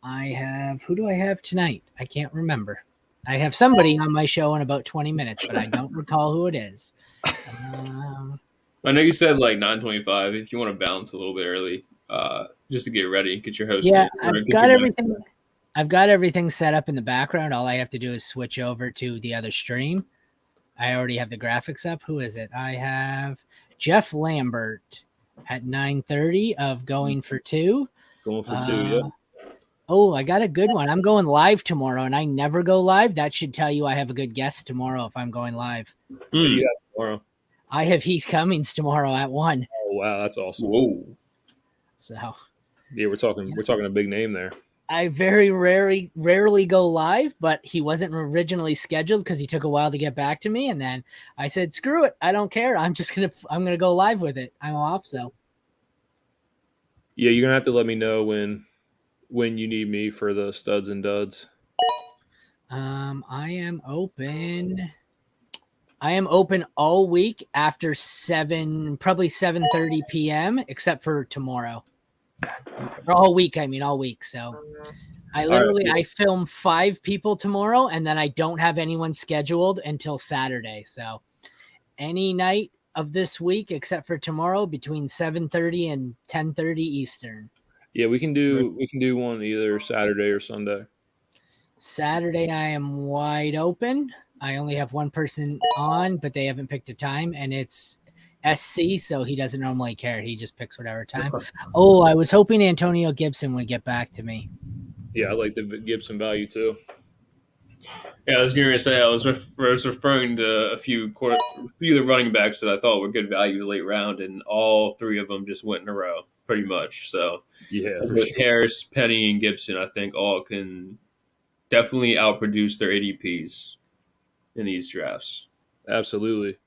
who do I have tonight? I can't remember. I have somebody on my show in about 20 minutes, but I don't recall who it is. I know you said like 9:25. If you want to bounce a little bit early, just to get ready, get your host. Yeah, I've got everything set up in the background. All I have to do is switch over to the other stream. I already have the graphics up. Who is it? I have Jeff Lambert at 9:30 of Going for Two. Going for two, yeah. Oh, I got a good one. I'm going live tomorrow, and I never go live. That should tell you I have a good guest tomorrow if I'm going live. What do you have tomorrow? I have Heath Cummings tomorrow at 1. Oh wow, that's awesome. Whoa. So yeah, we're talking a big name there. I very rarely go live, but he wasn't originally scheduled because he took a while to get back to me, and then I said, "Screw it, I don't care. I'm gonna go live with it. I'm off." So yeah, you're gonna have to let me know when you need me for the Studs and Duds. I am open all week after 7:30 p.m. except for tomorrow. Or all week. So I film 5 people tomorrow, and then I don't have anyone scheduled until Saturday. So any night of this week except for tomorrow between 7:30 and 10:30 Eastern. Yeah, we can do one either Saturday or Sunday. Saturday I am wide open. I only have one person on, but they haven't picked a time, and it's SC, so he doesn't normally care. He just picks whatever time. Oh, I was hoping Antonio Gibson would get back to me. Yeah, I like the Gibson value too. Yeah, I was going to say I was referring to a few of the running backs that I thought were good value late round, and all 3 of them just went in a row. pretty much. So Yeah, for with sure. Harris, Penny, and Gibson, I think all can definitely outproduce their ADPs in these drafts. Absolutely.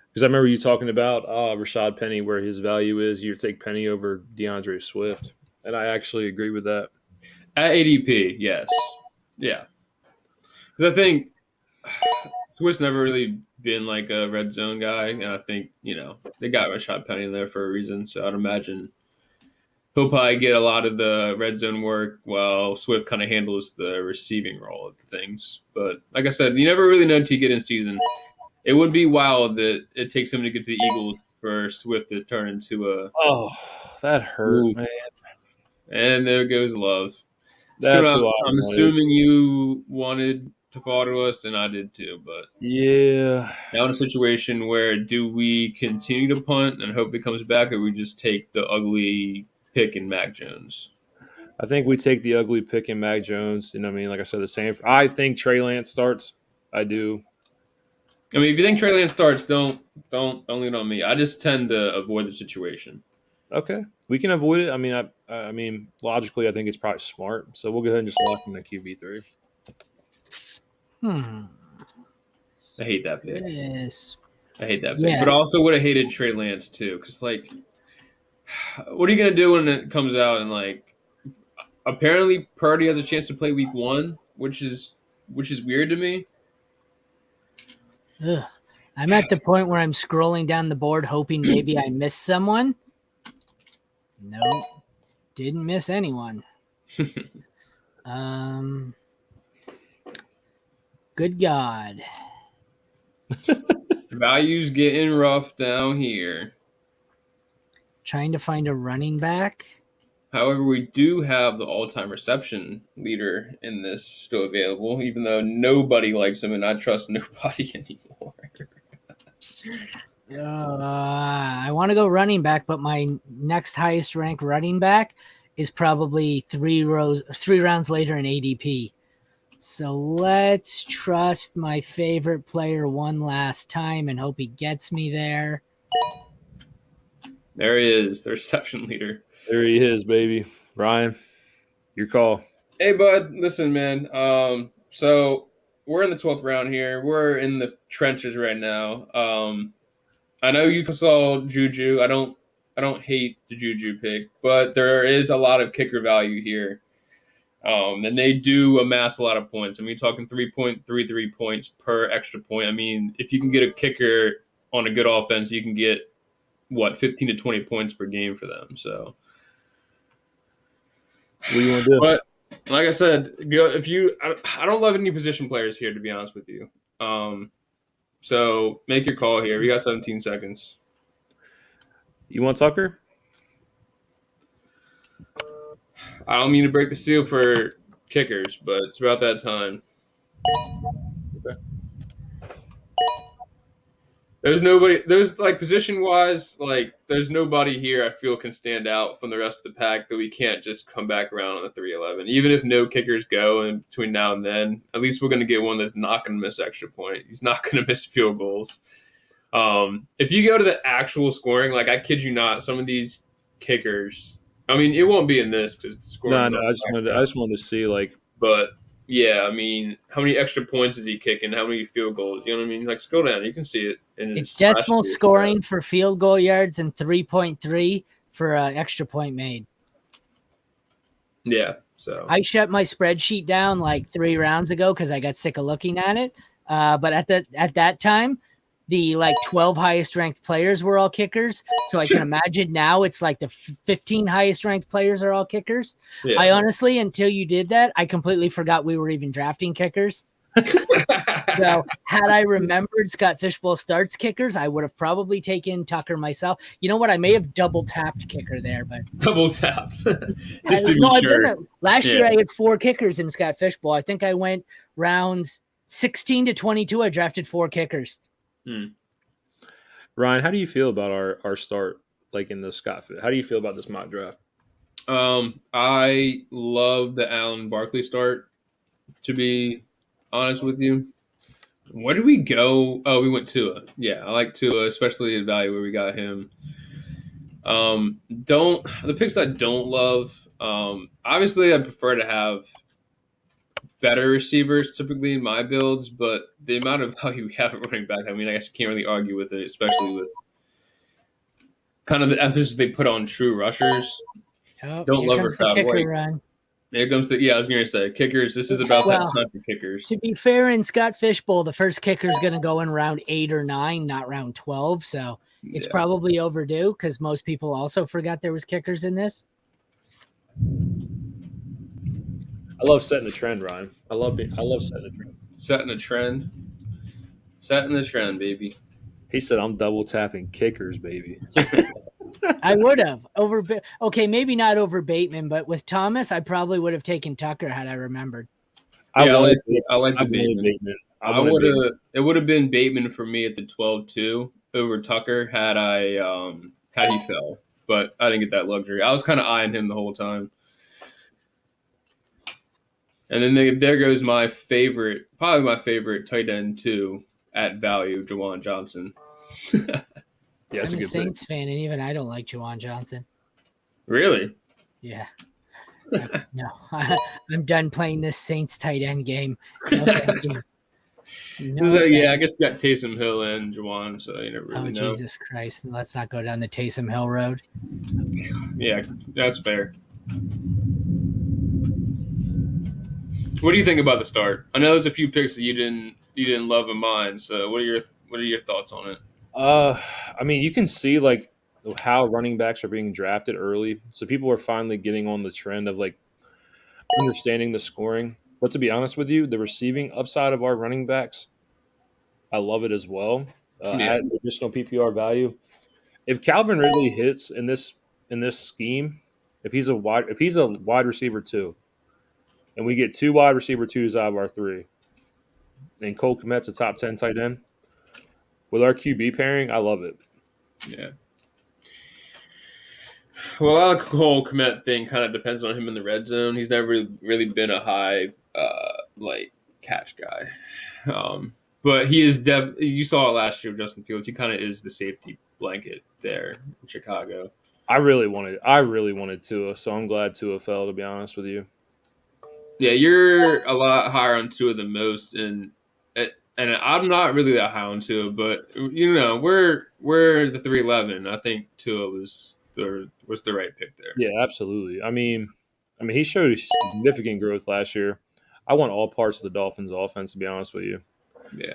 Because I remember you talking about Rashad Penny, where his value is. You take Penny over DeAndre Swift, and I actually agree with that. At ADP, yes. Yeah. Because I think Swift's never really been like a red zone guy, and I think, they got Rashad Penny in there for a reason, so I'd imagine he'll probably get a lot of the red zone work while Swift kind of handles the receiving role of the things. But like I said, you never really know until you get in season. It would be wild that it takes him to get to the Eagles for Swift to turn into a. Oh, that hurt, Ooh. man. And there goes Love. It's good. That's who I I'm wanted. assuming you wanted to fall to us, and I did too. But Yeah. now in a situation where do we continue to punt and hope he comes back, or we just take the ugly pick in Mac Jones? I think we take the ugly pick in Mac Jones. I mean, like I said, the same. I think Trey Lance starts. I do. I mean, if you think Trey Lance starts, don't lean on me. I just tend to avoid the situation. Okay, we can avoid it. I mean, logically, I think it's probably smart. So we'll go ahead and just lock in the QB3. I hate that pick. Yes. I hate that pick. But I also would have hated Trey Lance too, because what are you gonna do when it comes out and apparently Purdy has a chance to play week 1, which is weird to me. Ugh. I'm at the point where I'm scrolling down the board hoping maybe I missed someone. Nope. Didn't miss anyone. Good God. Value's getting rough down here. Trying to find a running back. However, we do have the all-time reception leader in this still available, even though nobody likes him, and I trust nobody anymore. I want to go running back, but my next highest ranked running back is probably 3 rounds later in ADP. So let's trust my favorite player one last time and hope he gets me there. There he is, the reception leader. There he is, baby. Ryan, your call. Hey, bud. Listen, man. So we're in the 12th round here. We're in the trenches right now. I know you saw Juju. I don't hate the Juju pick, but there is a lot of kicker value here. And they do amass a lot of points. I mean, talking 3.33 points per extra point. I mean, if you can get a kicker on a good offense, you can get 15 to 20 points per game for them. So, what do you want to do? But like I said, I don't love any position players here, to be honest with you. So make your call here. We got 17 seconds. You want Tucker? I don't mean to break the seal for kickers, but it's about that time. Okay. There's position-wise, there's nobody here I feel can stand out from the rest of the pack that we can't just come back around on the 3-11. Even if no kickers go in between now and then, at least we're going to get one that's not going to miss extra point. He's not going to miss field goals. If you go to the actual scoring, I kid you not, some of these kickers, I mean, it won't be in this because the scoring. No, I just wanted to see But yeah, I mean, how many extra points is he kicking? How many field goals? You know what I mean? Scroll down, you can see it. It's decimal scoring for field goal yards and 3.3 for extra point made. Yeah, so I shut my spreadsheet down 3 rounds ago because I got sick of looking at it. But at that time, the 12 highest ranked players were all kickers. So I can imagine now it's the 15 highest ranked players are all kickers. Yeah. I honestly, until you did that, I completely forgot we were even drafting kickers. So had I remembered Scott Fishbowl starts kickers, I would have probably taken Tucker myself. You know what? I may have double tapped kicker there, but double tapped. Just to be sure. Last year I had 4 kickers in Scott Fishbowl. I think I went rounds 16 to 22. I drafted 4 kickers. Ryan, how do you feel about our start in the Scott? How do you feel about this mock draft? I love the Allen Barkley start, to be honest with you. Where did we go? Oh, we went Tua. Yeah, I like Tua, especially at value where we got him. Don't the picks I don't love. Obviously, I prefer to have better receivers typically in my builds, but the amount of value we have at running back, I mean, I guess can't really argue with it, especially with kind of the emphasis they put on true rushers. Oh, Don't here love comes the Rashad kicker White. run. There comes the I was going to say kickers. This is about that Well, time for kickers. to be fair, in Scott Fishbowl, the first kicker is going to go in round 8 or 9, not round 12. So it's probably overdue because most people also forgot there was kickers in this. I love setting a trend, Ryan. I love setting a trend. Setting a trend. Setting the trend, baby. He said, "I'm double tapping kickers, baby." I would have over. Okay, maybe not over Bateman, but with Thomas, I probably would have taken Tucker had I remembered. I like the Bateman. Bateman. It would have been Bateman for me at the 12-2 over Tucker had he fell, but I didn't get that luxury. I was kind of eyeing him the whole time. And then there goes my favorite, probably my favorite tight end too at value, Juwan Johnson. Yeah, I'm a Saints fan, and even I don't like Juwan Johnson. Really? Yeah. No, I'm done playing this Saints tight end game. No, yeah, I guess you got Taysom Hill and Juwan, so you never really know. Jesus Christ. Let's not go down the Taysom Hill road. Yeah, that's fair. What do you think about the start? I know there's a few picks that you didn't love in mine. So what are your thoughts on it? I mean, you can see like how running backs are being drafted early, so people are finally getting on the trend of like understanding the scoring. But to be honest with you, the receiving upside of our running backs, I love it as well. Add additional PPR value. If Calvin Ridley hits in this scheme, if he's a wide receiver 2, and we get 2 wide receiver 2s out of our 3, and Cole Kmet's a top 10 tight end, with our QB pairing, I love it. Yeah. Well, the Cole Kmet thing kind of depends on him in the red zone. He's never really been a high catch guy. But he is you saw it last year with Justin Fields. He kind of is the safety blanket there in Chicago. I really wanted Tua, so I'm glad Tua fell, to be honest with you. Yeah, you're a lot higher on Tua than most, and I'm not really that high on Tua, but we're the 311. I think Tua was the right pick there. Yeah, absolutely. I mean, he showed significant growth last year. I want all parts of the Dolphins' offense, to be honest with you. Yeah.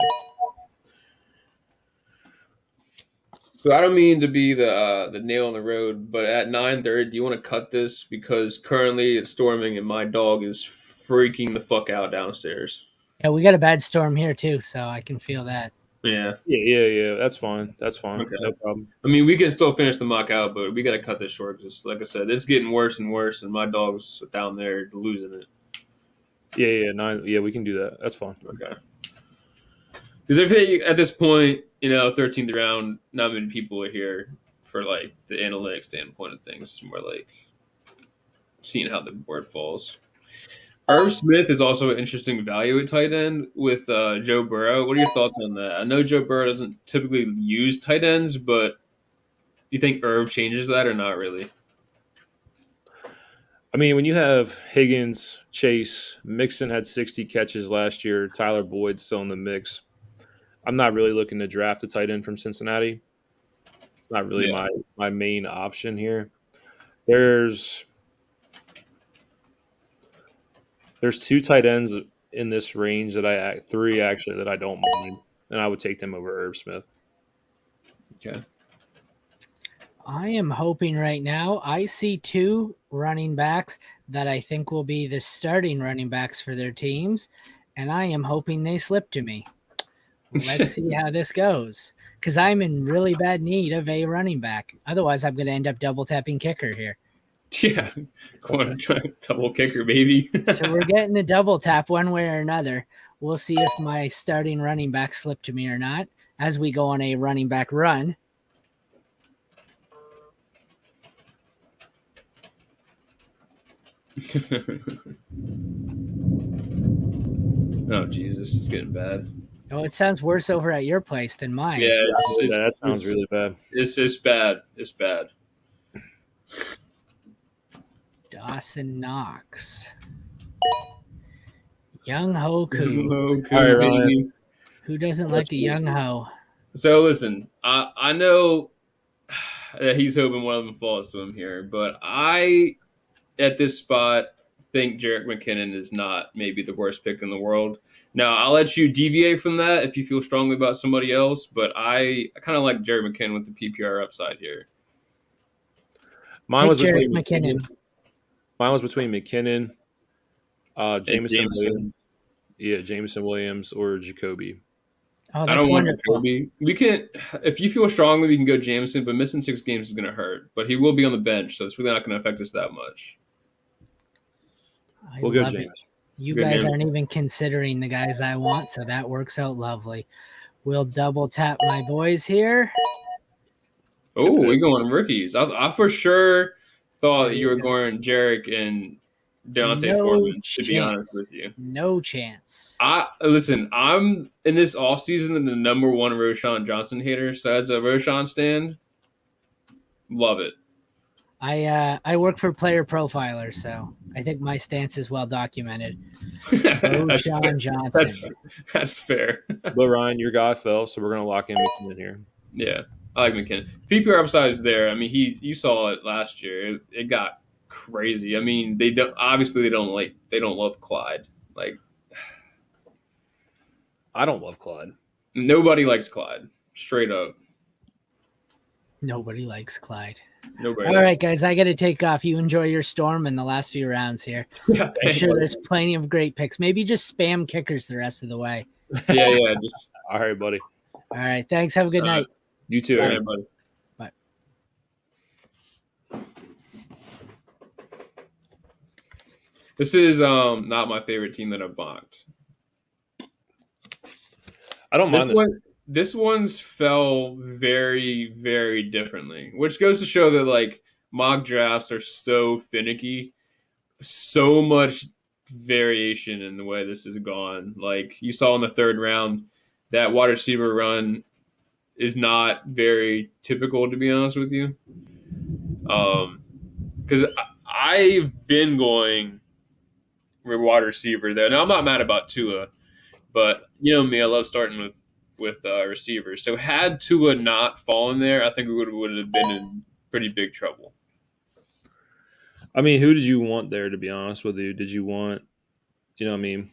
So I don't mean to be the nail in the road, but at 9:30, do you want to cut this because currently it's storming and my dog is freaking the fuck out downstairs. Yeah, we got a bad storm here too, so I can feel that. Yeah. That's fine. Okay. No problem. I mean, we can still finish the mock out, but we got to cut this short. Just like I said, it's getting worse and worse, and my dog's down there losing it. Yeah, we can do that. That's fine. Okay. Because I think at this point, 13th round, not many people are here for like the analytic standpoint of things. It's more like seeing how the board falls. Irv Smith is also an interesting value at tight end with Joe Burrow. What are your thoughts on that? I know Joe Burrow doesn't typically use tight ends, but you think Irv changes that or not really? I mean, when you have Higgins, Chase, Mixon had 60 catches last year, Tyler Boyd's still in the mix. I'm not really looking to draft a tight end from Cincinnati. It's not really my main option here. There's 2 tight ends in this range that 3 actually that I don't mind, and I would take them over Irv Smith. Okay. I am hoping right now I see 2 running backs that I think will be the starting running backs for their teams, and I am hoping they slip to me. Let's see how this goes, because I'm in really bad need of a running back. Otherwise, I'm going to end up double tapping kicker here. Yeah, want to try double kicker, baby. So we're getting the double tap one way or another. We'll see if my starting running back slip to me or not as we go on a running back run. Oh, Jesus, it's getting bad. Oh, it sounds worse over at your place than mine. Yeah, that sounds really bad. It's bad. It's bad. Dawson Knox. Young Hoku. Hoku, All right, Ryan. baby. Who doesn't like a young ho? So listen, I know that he's hoping one of them falls to him here, but I, at this spot, think Jerick McKinnon is not maybe the worst pick in the world. Now, I'll let you deviate from that if you feel strongly about somebody else, but I kind of like Jerick McKinnon with the PPR upside here. Mine was Jerick between McKinnon. Mine was between McKinnon, Jameson Jameson. Williams. Yeah, Jameson Williams or Jacoby. Oh, I that's don't want wonderful. Jacoby. We can, if you feel strongly, we can go Jameson, but missing 6 games is going to hurt. But he will be on the bench, so it's really not going to affect us that much. We'll go love it. James. You Go guys Jameson. aren't even considering the guys I want, so that works out lovely. We'll double tap my boys here. Oh, we're going rookies. I for sure thought you were Yeah. going Jerick and Deontay No Foreman, to be chance. honest with you. No chance. Listen, I'm in this offseason the number one Roshan Johnson hater. So as a Roshan stand, love it. I work for Player Profiler, so I think my stance is well documented. That's Roshan fair. Johnson. That's fair. But Ryan, your guy fell, so we're gonna lock in McKinnon here. Yeah, I like McKinnon. PPR upside is there. I mean, you saw it last year. It got crazy. I mean, they don't love Clyde. Like, I don't love Clyde. nobody likes Clyde. Straight up. Nobody likes Clyde. Nobody. All likes right, guys, I got to take off. You enjoy your storm in the last few rounds here. Yeah, I'm thanks. sure there's plenty of great picks. Maybe just spam kickers the rest of the way. Yeah. Just All right, buddy. All right, thanks. Have a good night. You too, all Aaron. right, buddy. Bye. This is not my favorite team that I've mocked. I don't mind this. This one's fell very, very differently, which goes to show that like mock drafts are so finicky, so much variation in the way this has gone. Like you saw in the 3rd round, that wide receiver run is not very typical, to be honest with you. Because I've been going wide receiver there. Now I'm not mad about Tua, but you know me, I love starting with receivers. So had Tua not fallen there, I think we would have been in pretty big trouble. I mean, who did you want there, to be honest with you? Did you want, you know what I mean?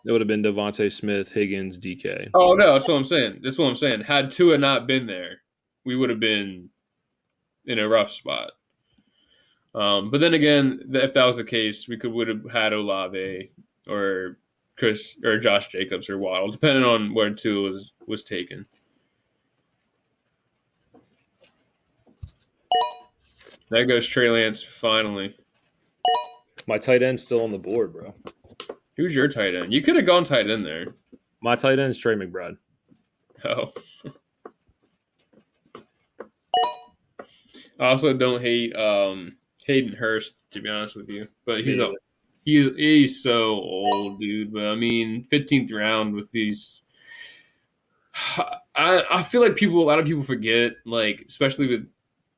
It would have been Devontae Smith, Higgins, DK. Oh, no, that's what I'm saying. Had Tua not been there, we would have been in a rough spot. But then again, if that was the case, we would have had Olave or Chris or Josh Jacobs or Waddle, depending on where Tua was taken. There goes Trey Lance finally. My tight end's still on the board, bro. Who's your tight end? You could have gone tight end there. My tight end's Trey McBride. Oh. I also don't hate Hayden Hurst, to be honest with you, but he's so old, dude. But I mean, 15th round with these. I feel like a lot of people forget, like especially with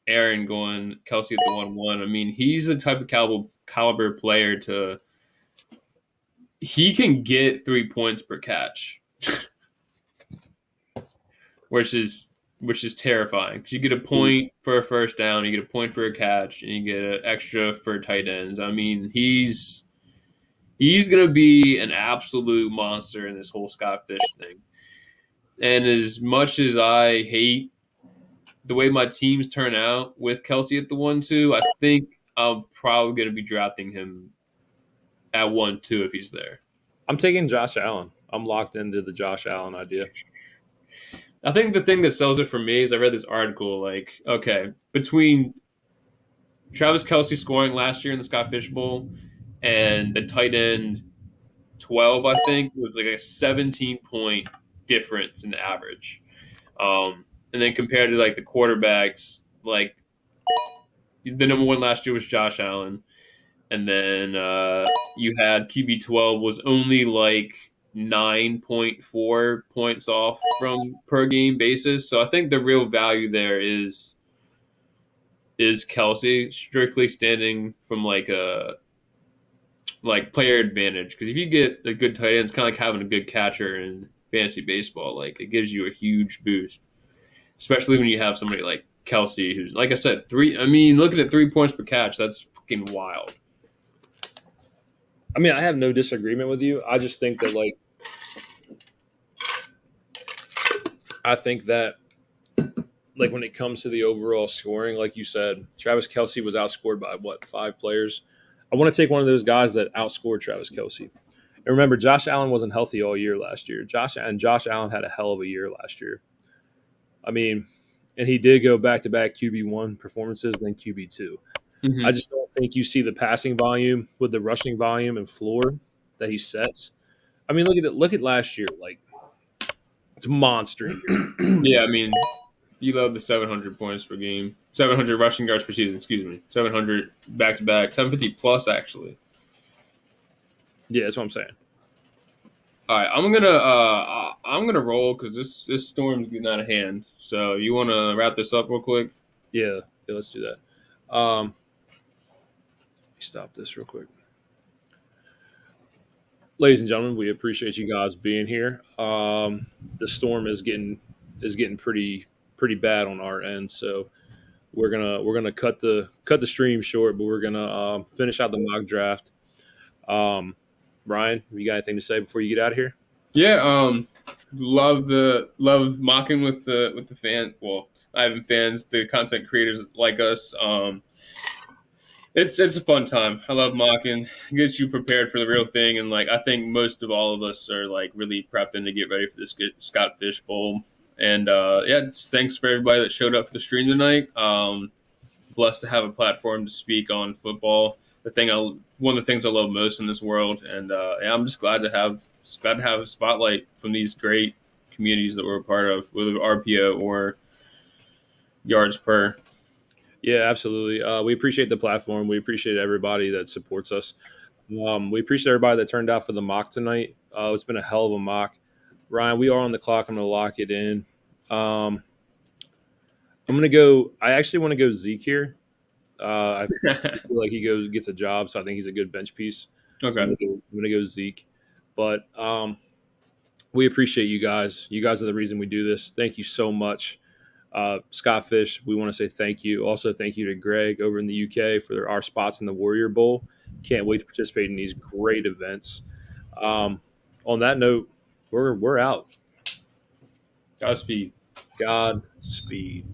Aaron going Kelsey at the 1-1. I mean, he's the type of caliber player to. He can get 3 points per catch, which is terrifying because you get a point for a first down, you get a point for a catch, and you get an extra for tight ends. I mean, he's going to be an absolute monster in this whole Scott Fish thing. And as much as I hate the way my teams turn out with Kelsey at the 1-2, I think I'm probably going to be drafting him at 1-2 if he's there. I'm taking Josh Allen. I'm locked into the Josh Allen idea. I think the thing that sells it for me is I read this article, like, okay, between Travis Kelce scoring last year in the Scott Fish Bowl and the tight end 12, I think, was like a 17-point difference in average. And then compared to, like, the quarterbacks, like, the number one last year was Josh Allen. And then you had QB12 was only like 9.4 points off from per game basis. So I think the real value there is is Kelsey strictly standing from like a player advantage. Because if you get a good tight end, it's kind of like having a good catcher in fantasy baseball. Like it gives you a huge boost, especially when you have somebody like Kelsey, who's like I said, looking at 3 points per catch, that's fucking wild. I mean, I have no disagreement with you. I just think that when it comes to the overall scoring, like you said, Travis Kelsey was outscored by 5 players. I want to take one of those guys that outscored Travis Kelsey. And remember, Josh Allen wasn't healthy all year last year. Josh Allen had a hell of a year last year. I mean, and he did go back-to-back QB1 performances, then QB2. Mm-hmm. I just don't think you see the passing volume with the rushing volume and floor that he sets. I mean, look at last year. Like, it's a monster year. Yeah, I mean, you love the 700 points per game, 700 rushing yards per season. Excuse me, 700 back to back, 750 plus actually. Yeah, that's what I'm saying. All right, I'm gonna roll because this storm's getting out of hand. So you want to wrap this up real quick? Yeah, let's do that. Let me stop this real quick. Ladies and gentlemen, we appreciate you guys being here. The storm is getting pretty bad on our end, so we're gonna cut the stream short, but we're gonna finish out the mock draft. Ryan, you got anything to say before you get out of here? Yeah, love mocking with the fan. Well, not even fans, the content creators like us. It's a fun time. I love mocking. It gets you prepared for the real thing, and like I think most of all of us are like really prepping to get ready for this Scott Fish Bowl. And just thanks for everybody that showed up for the stream tonight. Blessed to have a platform to speak on football. One of the things I love most in this world, and I'm just glad to have a spotlight from these great communities that we're a part of, whether RPO or yards per. Yeah, absolutely. We appreciate the platform. We appreciate everybody that supports us. We appreciate everybody that turned out for the mock tonight. It's been a hell of a mock. Ryan, we are on the clock. I'm going to lock it in. I'm going to go. I actually want to go Zeke here. I feel like he gets a job, so I think he's a good bench piece. Okay. So I'm going to go Zeke. But we appreciate you guys. You guys are the reason we do this. Thank you so much. Scott Fish, we want to say thank you. Also, thank you to Greg over in the UK for our spots in the Warrior Bowl. Can't wait to participate in these great events. On that note, we're out. Godspeed. Godspeed.